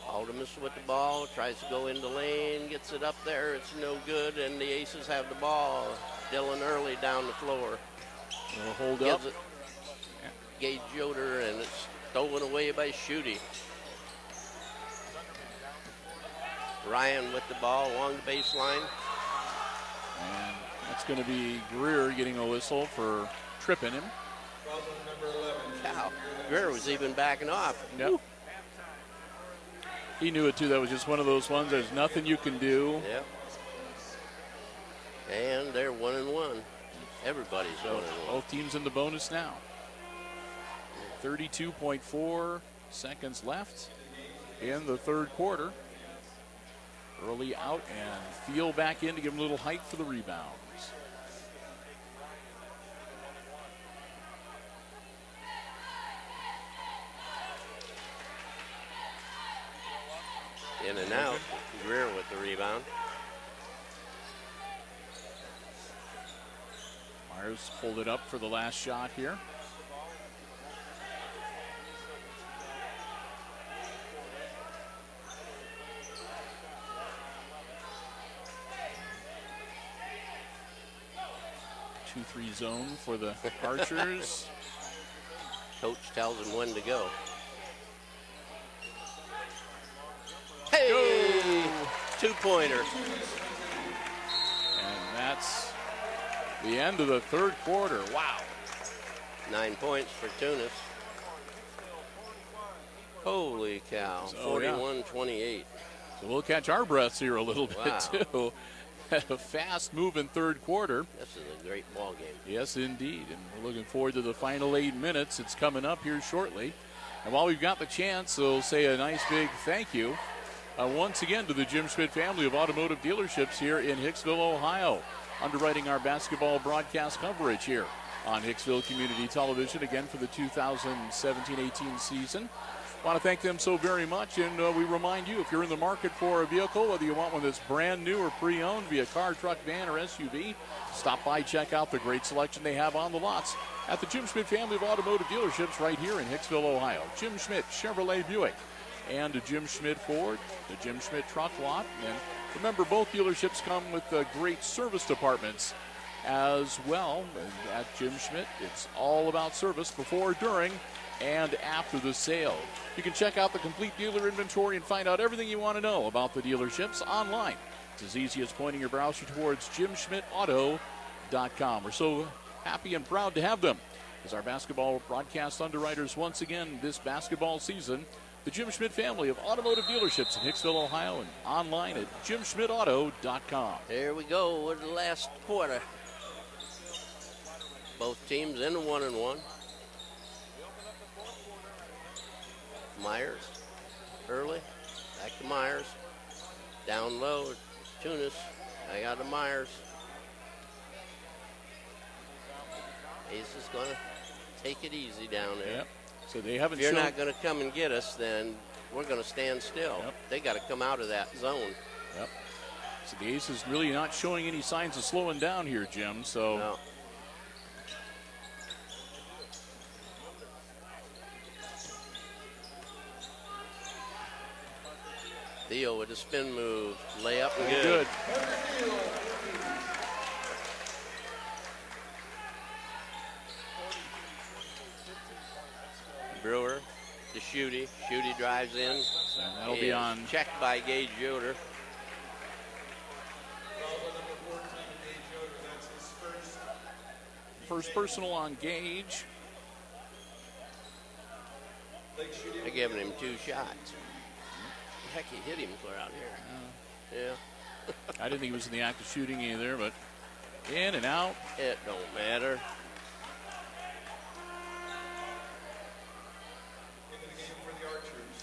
Aldemus with the ball, tries to go in the lane, gets it up there, it's no good, and the Aces have the ball. Dylan Early down the floor. Will hold up. Gives it Gage Yoder, and it's stolen away by Schutte. Ryan with the ball along the baseline. And that's going to be Greer getting a whistle for tripping him. Fouls on number 11. Cow. Greer was even backing off. Yep. He knew it too. That was just one of those ones. There's nothing you can do. Yep. And they're 1-1. Everybody's 1-1. Both teams in the bonus now. 32.4 seconds left in the third quarter. Early out and Thiel back in to give him a little height for the rebounds. In and out. Greer with the rebound. Myers pulled it up for the last shot here. Two-three zone for the Archers. Coach tells him when to go. Hey! Two-pointer. And that's the end of the third quarter. Wow. 9 points for Tunis. Holy cow. Oh, yeah. 41-28. So we'll catch our breaths here a little bit, Wow. too. A fast-moving third quarter. This is a great ball game. Yes, indeed. And we're looking forward to the final 8 minutes. It's coming up here shortly. And while we've got the chance, we'll say a nice big thank you once again to the Jim Schmidt family of automotive dealerships here in Hicksville, Ohio, underwriting our basketball broadcast coverage here on Hicksville Community Television, again for the 2017-18 season. Want to thank them so very much, and we remind you, if you're in the market for a vehicle, whether you want one that's brand new or pre-owned, be a car, truck, van, or SUV, stop by, check out the great selection they have on the lots at the Jim Schmidt family of automotive dealerships right here in Hicksville, Ohio. Jim Schmidt Chevrolet Buick and the Jim Schmidt Ford, the Jim Schmidt truck lot. And remember, both dealerships come with great service departments as well. And at Jim Schmidt, it's all about service before, during, and after the sale. You can check out the complete dealer inventory and find out everything you want to know about the dealerships online. It's as easy as pointing your browser towards JimSchmidtAuto.com. We're so happy and proud to have them as our basketball broadcast underwriters once again this basketball season. The Jim Schmidt family of automotive dealerships in Hicksville, Ohio, and online at JimSchmidtAuto.com. Here we go with the last quarter. Both teams in a 1-1. Myers, Early, back to Myers. Down low Tunis. I got the Myers. Ace is going to take it easy down there. Yep. So they haven't If you're shown. not going to come and get us, then we're going to stand still. Yep. They got to come out of that zone. Yep. So the Ace is really not showing any signs of slowing down here, Jim. So. No. Theo with a spin move, layup and good. Brewer to Shooty. Shooty drives in. And that'll be on. Checked by Gage Yoder. First personal on Gage. They're giving him 2 shots. Heck, he hit him clear out here. Yeah. I didn't think he was in the act of shooting either, but in and out. It don't matter.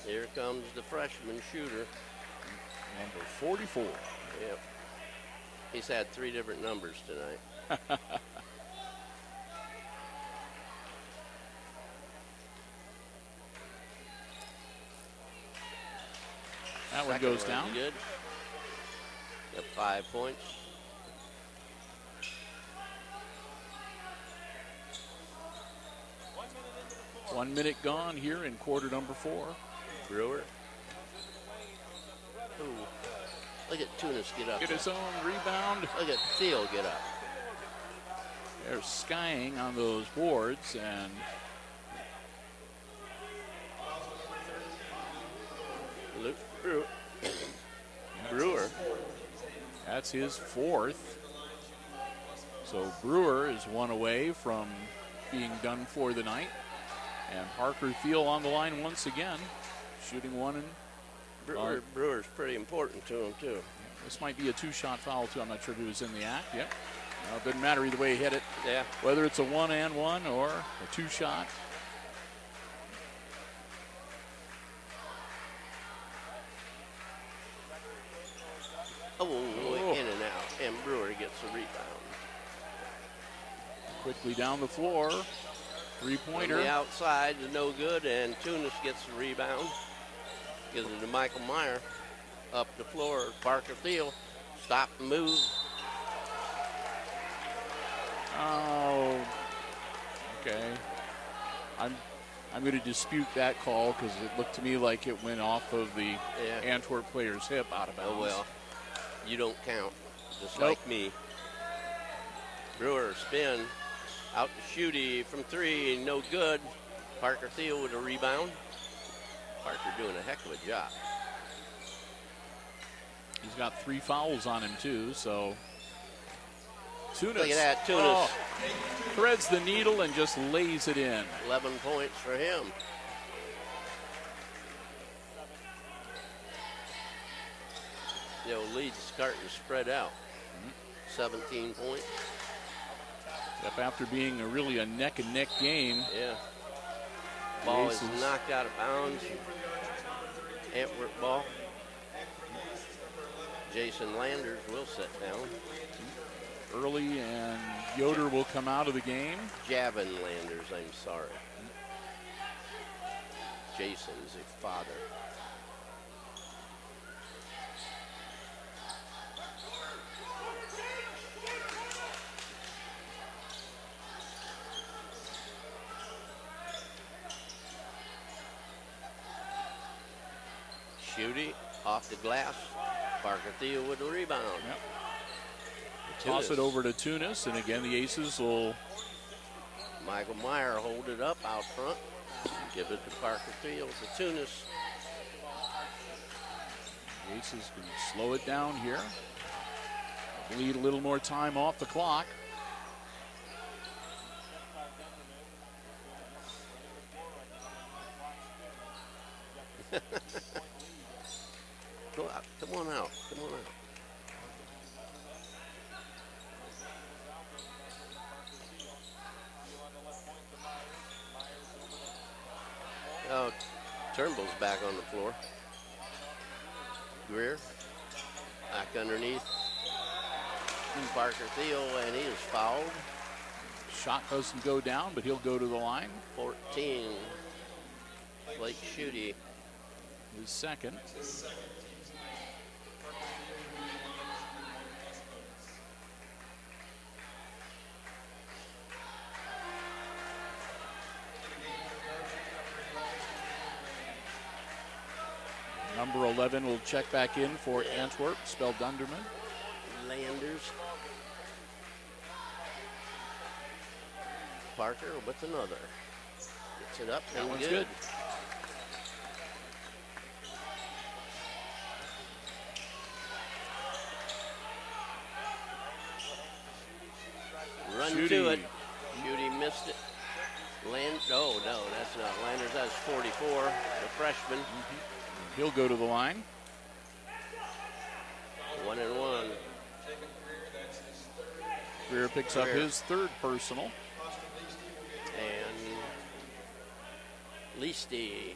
Here comes the freshman shooter. Number 44. Yep. He's had 3 different numbers tonight. That one goes down. Good. Got 5 points. One minute gone here in quarter number 4. Brewer. Ooh. Look at Tunis get up. Get his own rebound. Look at Theo get up. They're skying on those boards, and Luke Brewer. that's his 4th. So Brewer is 1 away from being done for the night. And Parker Thiel on the line once again, shooting 1 and Brewer's pretty important to him too. this might be a 2-shot foul too. I'm not sure if he was in the act. Yep. Well, it doesn't matter either way he hit it. Yeah. Whether it's a 1 and 1 or a 2-shot. Oh, in and out. And Brewer gets a rebound. Quickly down the floor. On 3-pointer. the outside is no good, and Tunis gets the rebound. Gives it to Michael Meyer. Up the floor, Parker Thiel. Stop and move. Oh, okay. I'm going to dispute that call because it looked to me like it went off of the Antwerp player's hip out of bounds. Oh, well. You don't count, just Nope. like me. Brewer spin. Out to Shooty from 3, no good. Parker Thiel with a rebound. Parker doing a heck of a job. He's got 3 fouls on him too, so. Tunis. Look at that, Tunis. Oh, threads the needle and just lays it in. 11 points for him. The old lead's starting to spread out. 17 points. Yep, after being really a neck-and-neck game. Yeah. Ball is Aces. knocked out of bounds. Antwerp ball. Jason Landers will sit down. Early, and Yoder will come out of the game. Javin Landers, I'm sorry. Jason's a father. Shooty off the glass. Parker Thiel with the rebound. Yep. Toss it over to Tunis, and again the Aces will. Michael Meyer hold it up out front. Give it to Parker Thiel to Tunis. The Aces can slow it down here. Bleed a little more time off the clock. Go out. Come on out. Come on out. Oh, Turnbull's back on the floor. Greer, back underneath. Parker Thiel, and he is fouled. Shot doesn't go down, but he'll go to the line. 14. Blake Schutte. His second. Number 11 will check back in for Antwerp, spelled Dunderman. Landers. Parker with another. Gets it up That and one's good. good. Run Schutte. to it. Schutte missed it. No, that's not Landers. That's 44, the freshman. He'll go to the line. 1-1. Greer picks up his third personal. And Leasty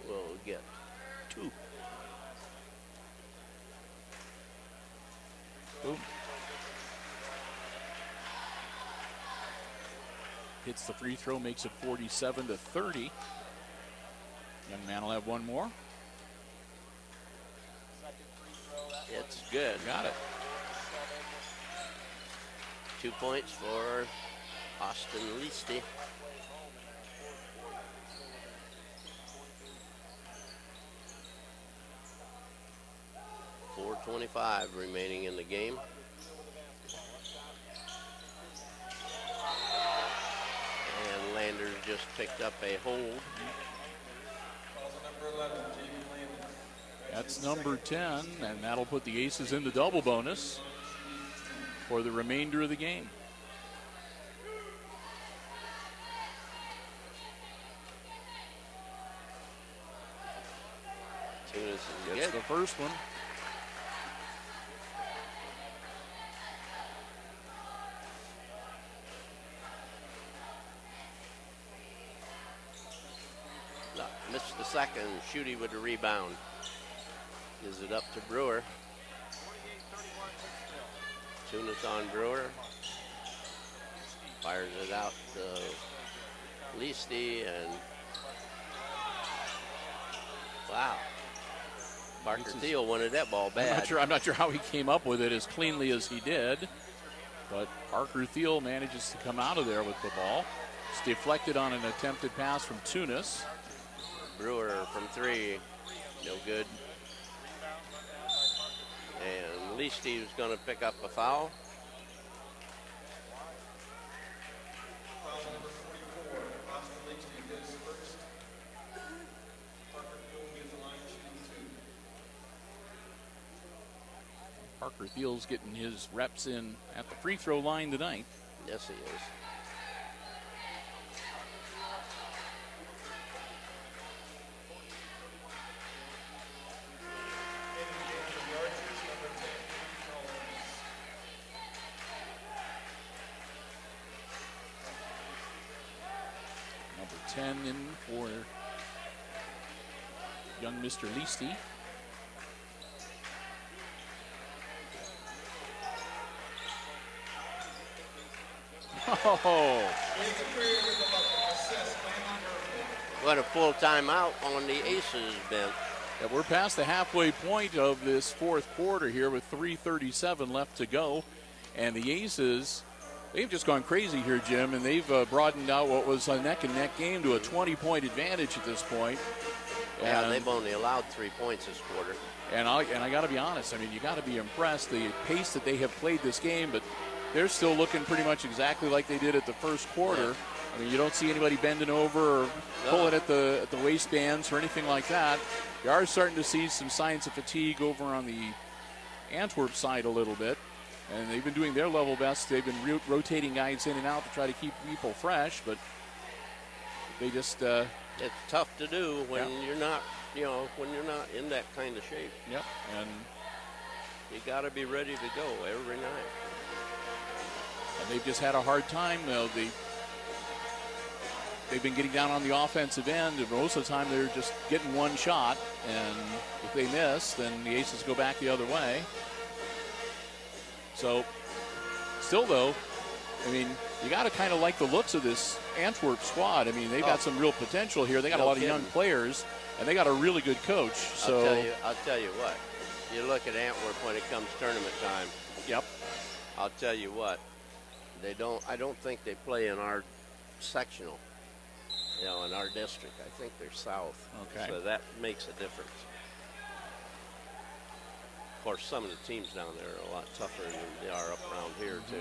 will get 2. Boom. Hits the free throw, makes it 47-30. Young man will have one more. It's good. Got it. 2 points for Austin Leasty. .425 remaining in the game. And Landers just picked up a hold. That's number 10, and that'll put the Aces into double bonus for the remainder of the game. Tunis is Gets good. the first one. Missed the second. Schutte with the rebound. Gives it up to Brewer. Tunis on Brewer. Fires it out to Leasty, and wow. Parker Thiel wanted that ball bad. I'm not sure how he came up with it as cleanly as he did, but Parker Thiel manages to come out of there with the ball. It's deflected on an attempted pass from Tunis. Brewer from 3, no good. And Leasty was going to pick up a foul. Parker Thiel's getting his reps in at the free throw line tonight. Yes, he is. Number 10 in for young Mr. Leasty. Oh, What a full timeout on the Aces bench. yeah, we're past the halfway point of this fourth quarter here with 3:37 left to go. And the Aces, they've just gone crazy here, Jim, and they've broadened out what was a neck-and-neck game to a 20-point advantage at this point. Yeah, And- they've only allowed 3 points this quarter. And I got to be honest. I mean, you got to be impressed the pace that they have played this game, but they're still looking pretty much exactly like they did at the first quarter. I mean, you don't see anybody bending over or pulling at the waistbands or anything like that. You are starting to see some signs of fatigue over on the Antwerp side a little bit, and they've been doing their level best. They've been rotating guys in and out to try to keep people fresh, but they just It's tough to do when Yeah. you're not, when you're not in that kind of shape. yep. And You got to be ready to go every night. they've just had a hard time. They've been getting down on the offensive end, and most of the time they're just getting one shot, and if they miss, then the Aces go back the other way. So, still though, I mean, you got to kind of like the looks of this Antwerp squad. I mean, they've got some real potential here. They got a lot of young players, and they got a really good coach. So I'll tell you what. You look at Antwerp when it comes tournament time. Yep. I'll tell you what. I don't think they play in our sectional. In our district. I think they're south. Okay. So that makes a difference. Of course, some of the teams down there are a lot tougher than they are up around here, too.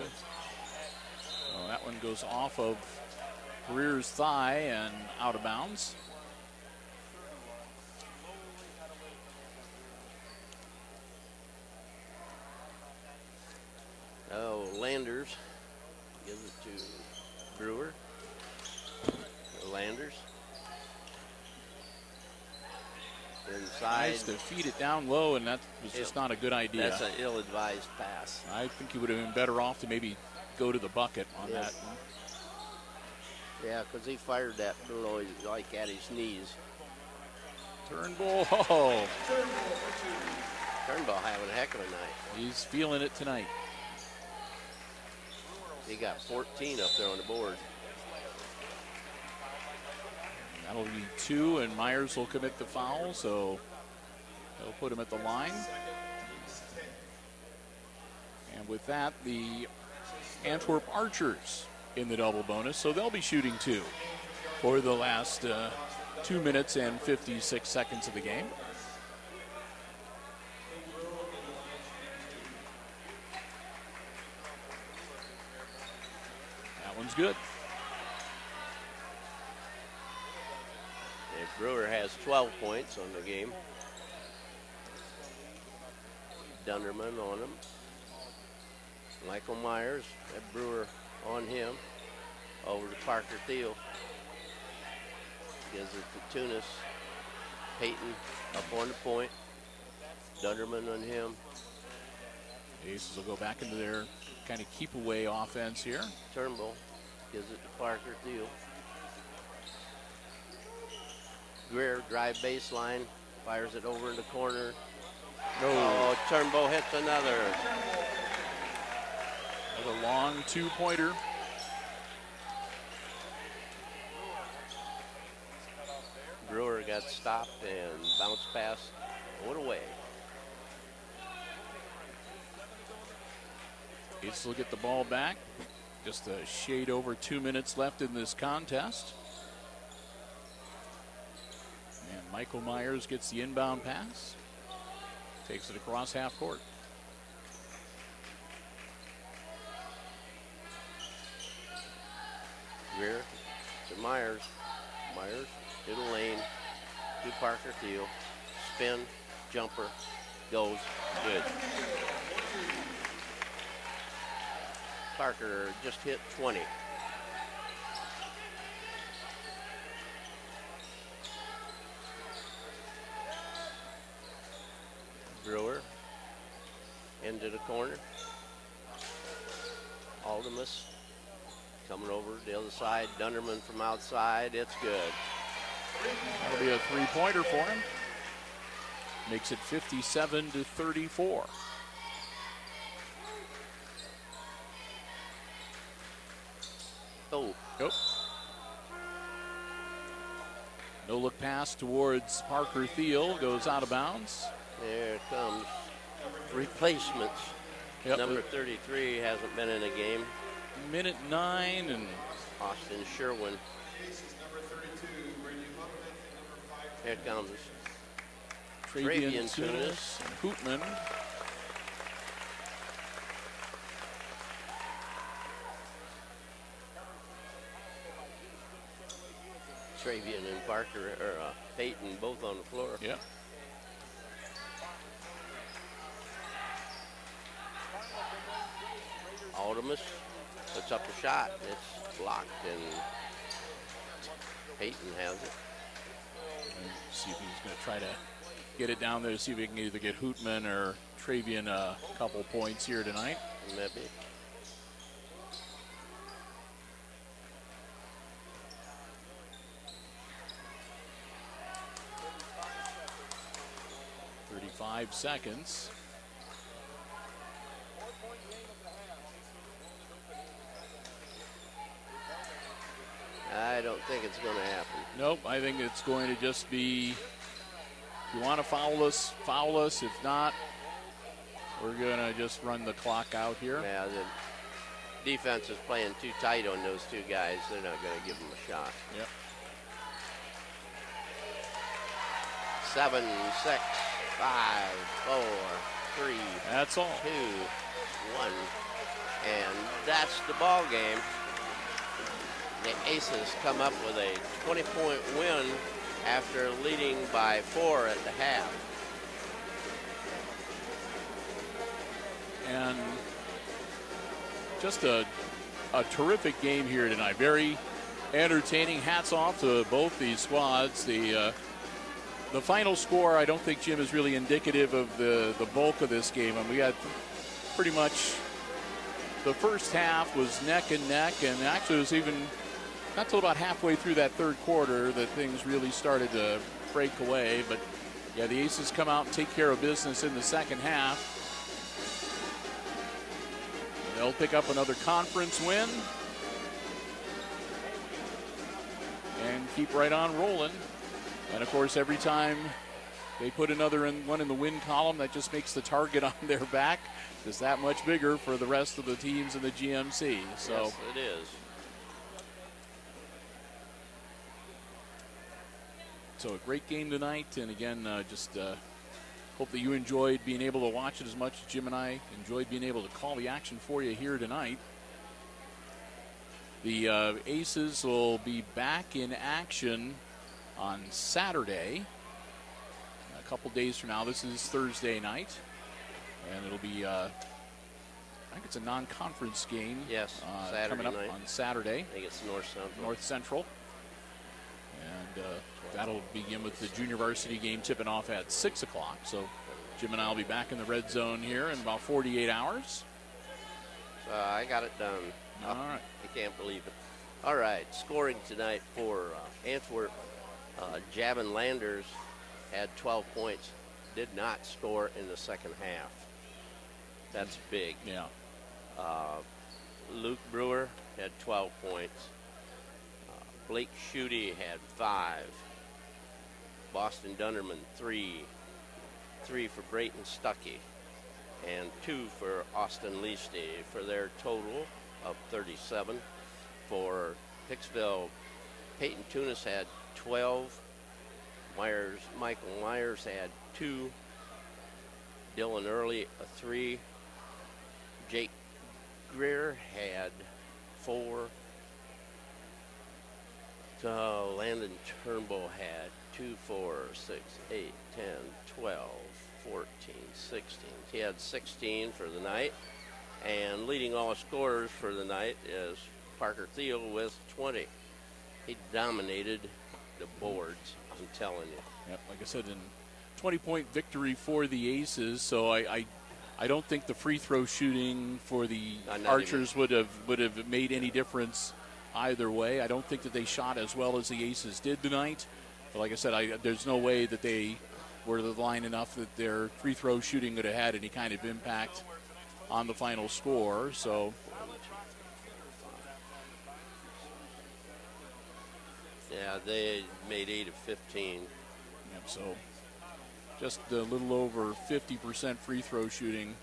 Well, that one goes off of Greer's thigh and out of bounds. Oh, Landers gives it to Brewer. Landers. Inside. Nice to feed it down low, and that was just not a good idea. That's an ill-advised pass. I think he would have been better off to maybe go to the bucket on that. Yeah, because he fired that below, like at his knees. Turnbull, oh. Turnbull having a heck of a night. He's feeling it tonight. He got 14 up there on the board. That'll be 2, and Myers will commit the foul, so they'll put him at the line. And with that, the Antwerp Archers in the double bonus, so they'll be shooting 2 for the last 2 minutes and 56 seconds of the game. That one's good. Brewer has 12 points on the game. Dunderman on him. Michael Myers, that Brewer on him. Over to Parker Thiel. Gives it to Tunis. Peyton up on the point. Dunderman on him. The Aces will go back into their kind of keep away offense here. Turnbull gives it to Parker Thiel. Greer, drive baseline, fires it over in the corner. No. Oh, Turnbull hits another. With a long 2-pointer. Brewer got stopped and bounced pass, went away. Aces will get the ball back. Just a shade over 2 minutes left in this contest. And Michael Myers gets the inbound pass. Takes it across half court. Greer to Myers. Myers to the lane. To Parker Thiel. Spin, jumper, goes, good. Parker just hit 20. Brewer into the corner. Aldemus coming over the other side. Dunderman from outside. It's good. That'll be a 3-pointer for him. Makes it 57-34. Oh. Nope. No look pass towards Parker Thiel. Goes out of bounds. There it comes. Replacements. Yep. Number 33 hasn't been in a game. Minute 9 and Austin Sherwin. Here it comes. Travian Tunis and Hootman. Travian and Parker, or Peyton, both on the floor. Yep. Aldemus puts up a shot. It's blocked, and Peyton has it. And see if he's going to try to get it down there to see if he can either get Hootman or Travian a couple points here tonight. Maybe. Five seconds. don't think it's going to happen. Nope, I think it's going to just be, if you want to foul us, foul us. If not, we're going to just run the clock out here. Yeah, the defense is playing too tight on those two guys. They're not going to give them a shot. Yep. 7, 6, 5, 4, 3. That's all. 2, 1. And that's the ball game. The Aces come up with a 20-point win after leading by 4 at the half. And just a terrific game here tonight. Very entertaining. Hats off to both these squads. The final score, I don't think, Jim, is really indicative of the bulk of this game. And we had pretty much the first half was neck and neck, and actually it was even not till about halfway through that third quarter that things really started to break away. But yeah, the Aces come out and take care of business in the second half. They'll pick up another conference win and keep right on rolling. And of course, every time they put one in the win column, that just makes the target on their back just that much bigger for the rest of the teams in the GMC. So yes, it is. So a great game tonight, and again, just hope that you enjoyed being able to watch it as much as Jim and I enjoyed being able to call the action for you here tonight. The Aces will be back in action on Saturday, a couple days from now. This is Thursday night, and it'll be, I think it's a non-conference game. Yes, Saturday coming up night. On Saturday. I think it's North Central. And that'll begin with the junior varsity game tipping off at 6 o'clock. So Jim and I will be back in the red zone here in about 48 hours. So I got it done. All right. You can't believe it. All right, scoring tonight for Antwerp. Javin Landers had 12 points, did not score in the second half. That's big. Yeah. Luke Brewer had 12 points. Blake Schutte had 5. Boston Dunderman 3. 3 for Brayton Stuckey. And 2 for Austin Leasty for their total of 37. For Hicksville, Peyton Tunis had 12. Michael Myers had 2. Dylan Early a 3. Jake Greer had 4. Landon Turnbull had 2, 4, 6, 8, 10, 12, 14, 16. He had 16 for the night. And leading all scorers for the night is Parker Thiel with 20. He dominated the boards, I'm telling you. Yep, like I said, in 20-point victory for the Aces. So I don't think the free throw shooting for the Archers would have made any difference either way. I don't think that they shot as well as the Aces did tonight. But like I said, there's no way that they were the line enough that their free throw shooting would have had any kind of impact on the final score. So yeah, they made 8 of 15. Yep, so just a little over 50% free throw shooting,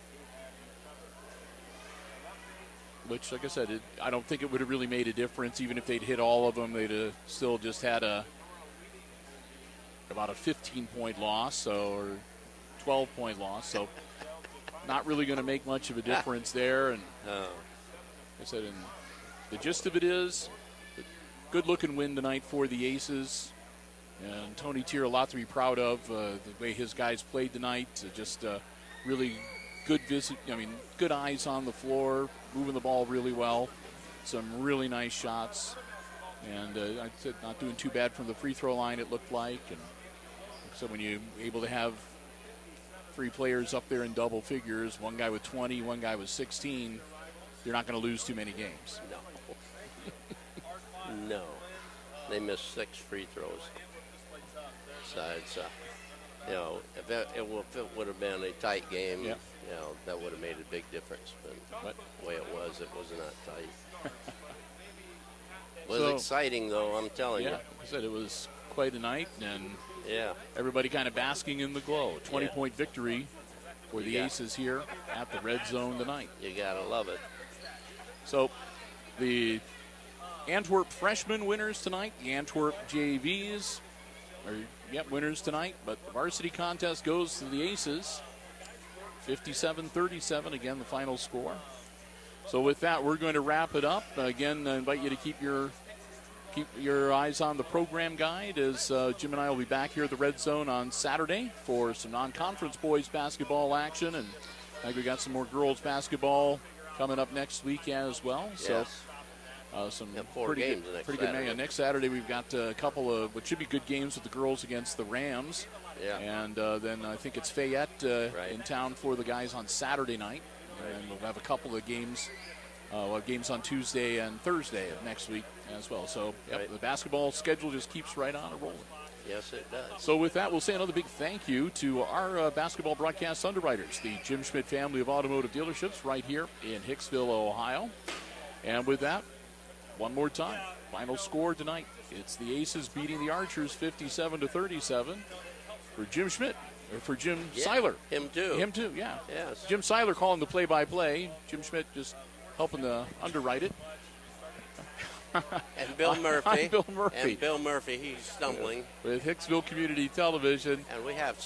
which, like I said, I don't think it would have really made a difference. Even if they'd hit all of them, they'd have still just had about a 15-point loss, or 12-point loss. So not really going to make much of a difference there. And like I said, and the gist of it is, good-looking win tonight for the Aces. And Tony Tier, a lot to be proud of. The way his guys played tonight, just really good good eyes on the floor, moving the ball really well. Some really nice shots. And I said not doing too bad from the free throw line, it looked like. And so when you're able to have 3 players up there in double figures, one guy with 20, one guy with 16, you're not going to lose too many games. No. No. They missed 6 free throws. Besides, if it would have been a tight game, that would have made a big difference. But the way it was not tight. Was exciting, though, I'm telling you. Like I said, it was quite a night, and everybody kind of basking in the glow. 20-point victory for the Aces here at the Red Zone tonight. You got to love it. So the Antwerp freshmen winners tonight. The Antwerp JVs are winners tonight, but the varsity contest goes to the Aces. 57-37, again, the final score. So with that, we're going to wrap it up. Again, I invite you to keep your eyes on the program guide as Jim and I will be back here at the Red Zone on Saturday for some non-conference boys basketball action. And I think we got some more girls basketball coming up next week as well. So some four games pretty good man. Next Saturday we've got a couple of what should be good games with the girls against the Rams. Yeah. And then I think it's Fayette in town for the guys on Saturday night. And we'll have a couple of games. We'll have games on Tuesday and Thursday of next week as well. So the basketball schedule just keeps right on rolling. Yes, it does. So with that, we'll say another big thank you to our basketball broadcast underwriters, the Jim Schmidt family of automotive dealerships right here in Hicksville, Ohio. And with that, one more time, final score tonight. It's the Aces beating the Archers 57-37. For Jim Schmidt, or for Jim Seiler. Him too. Him too, yeah. Yes. Jim Seiler calling the play-by-play. Jim Schmidt just helping to underwrite it. And Bill Murphy. I'm Bill Murphy. And Bill Murphy, he's stumbling. With Hicksville Community Television. And we have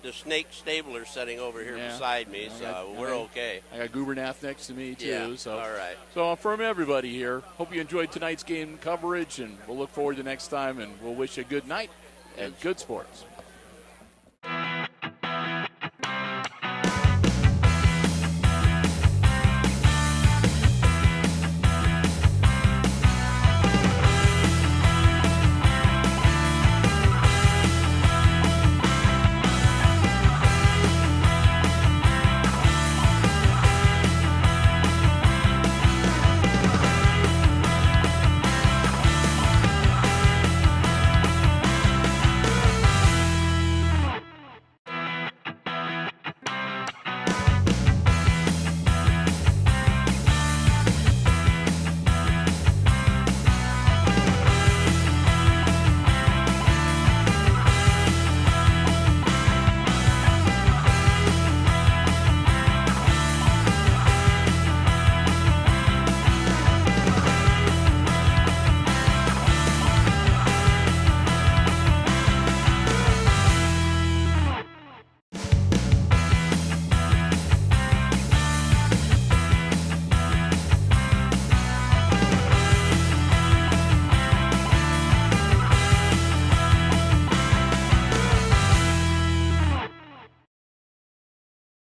the Snake Stabler sitting over here beside me, so we're okay. I got Gubernath next to me, too. Yeah, so. all right. So from everybody here, hope you enjoyed tonight's game coverage, and we'll look forward to next time, and we'll wish you a good night and good sports.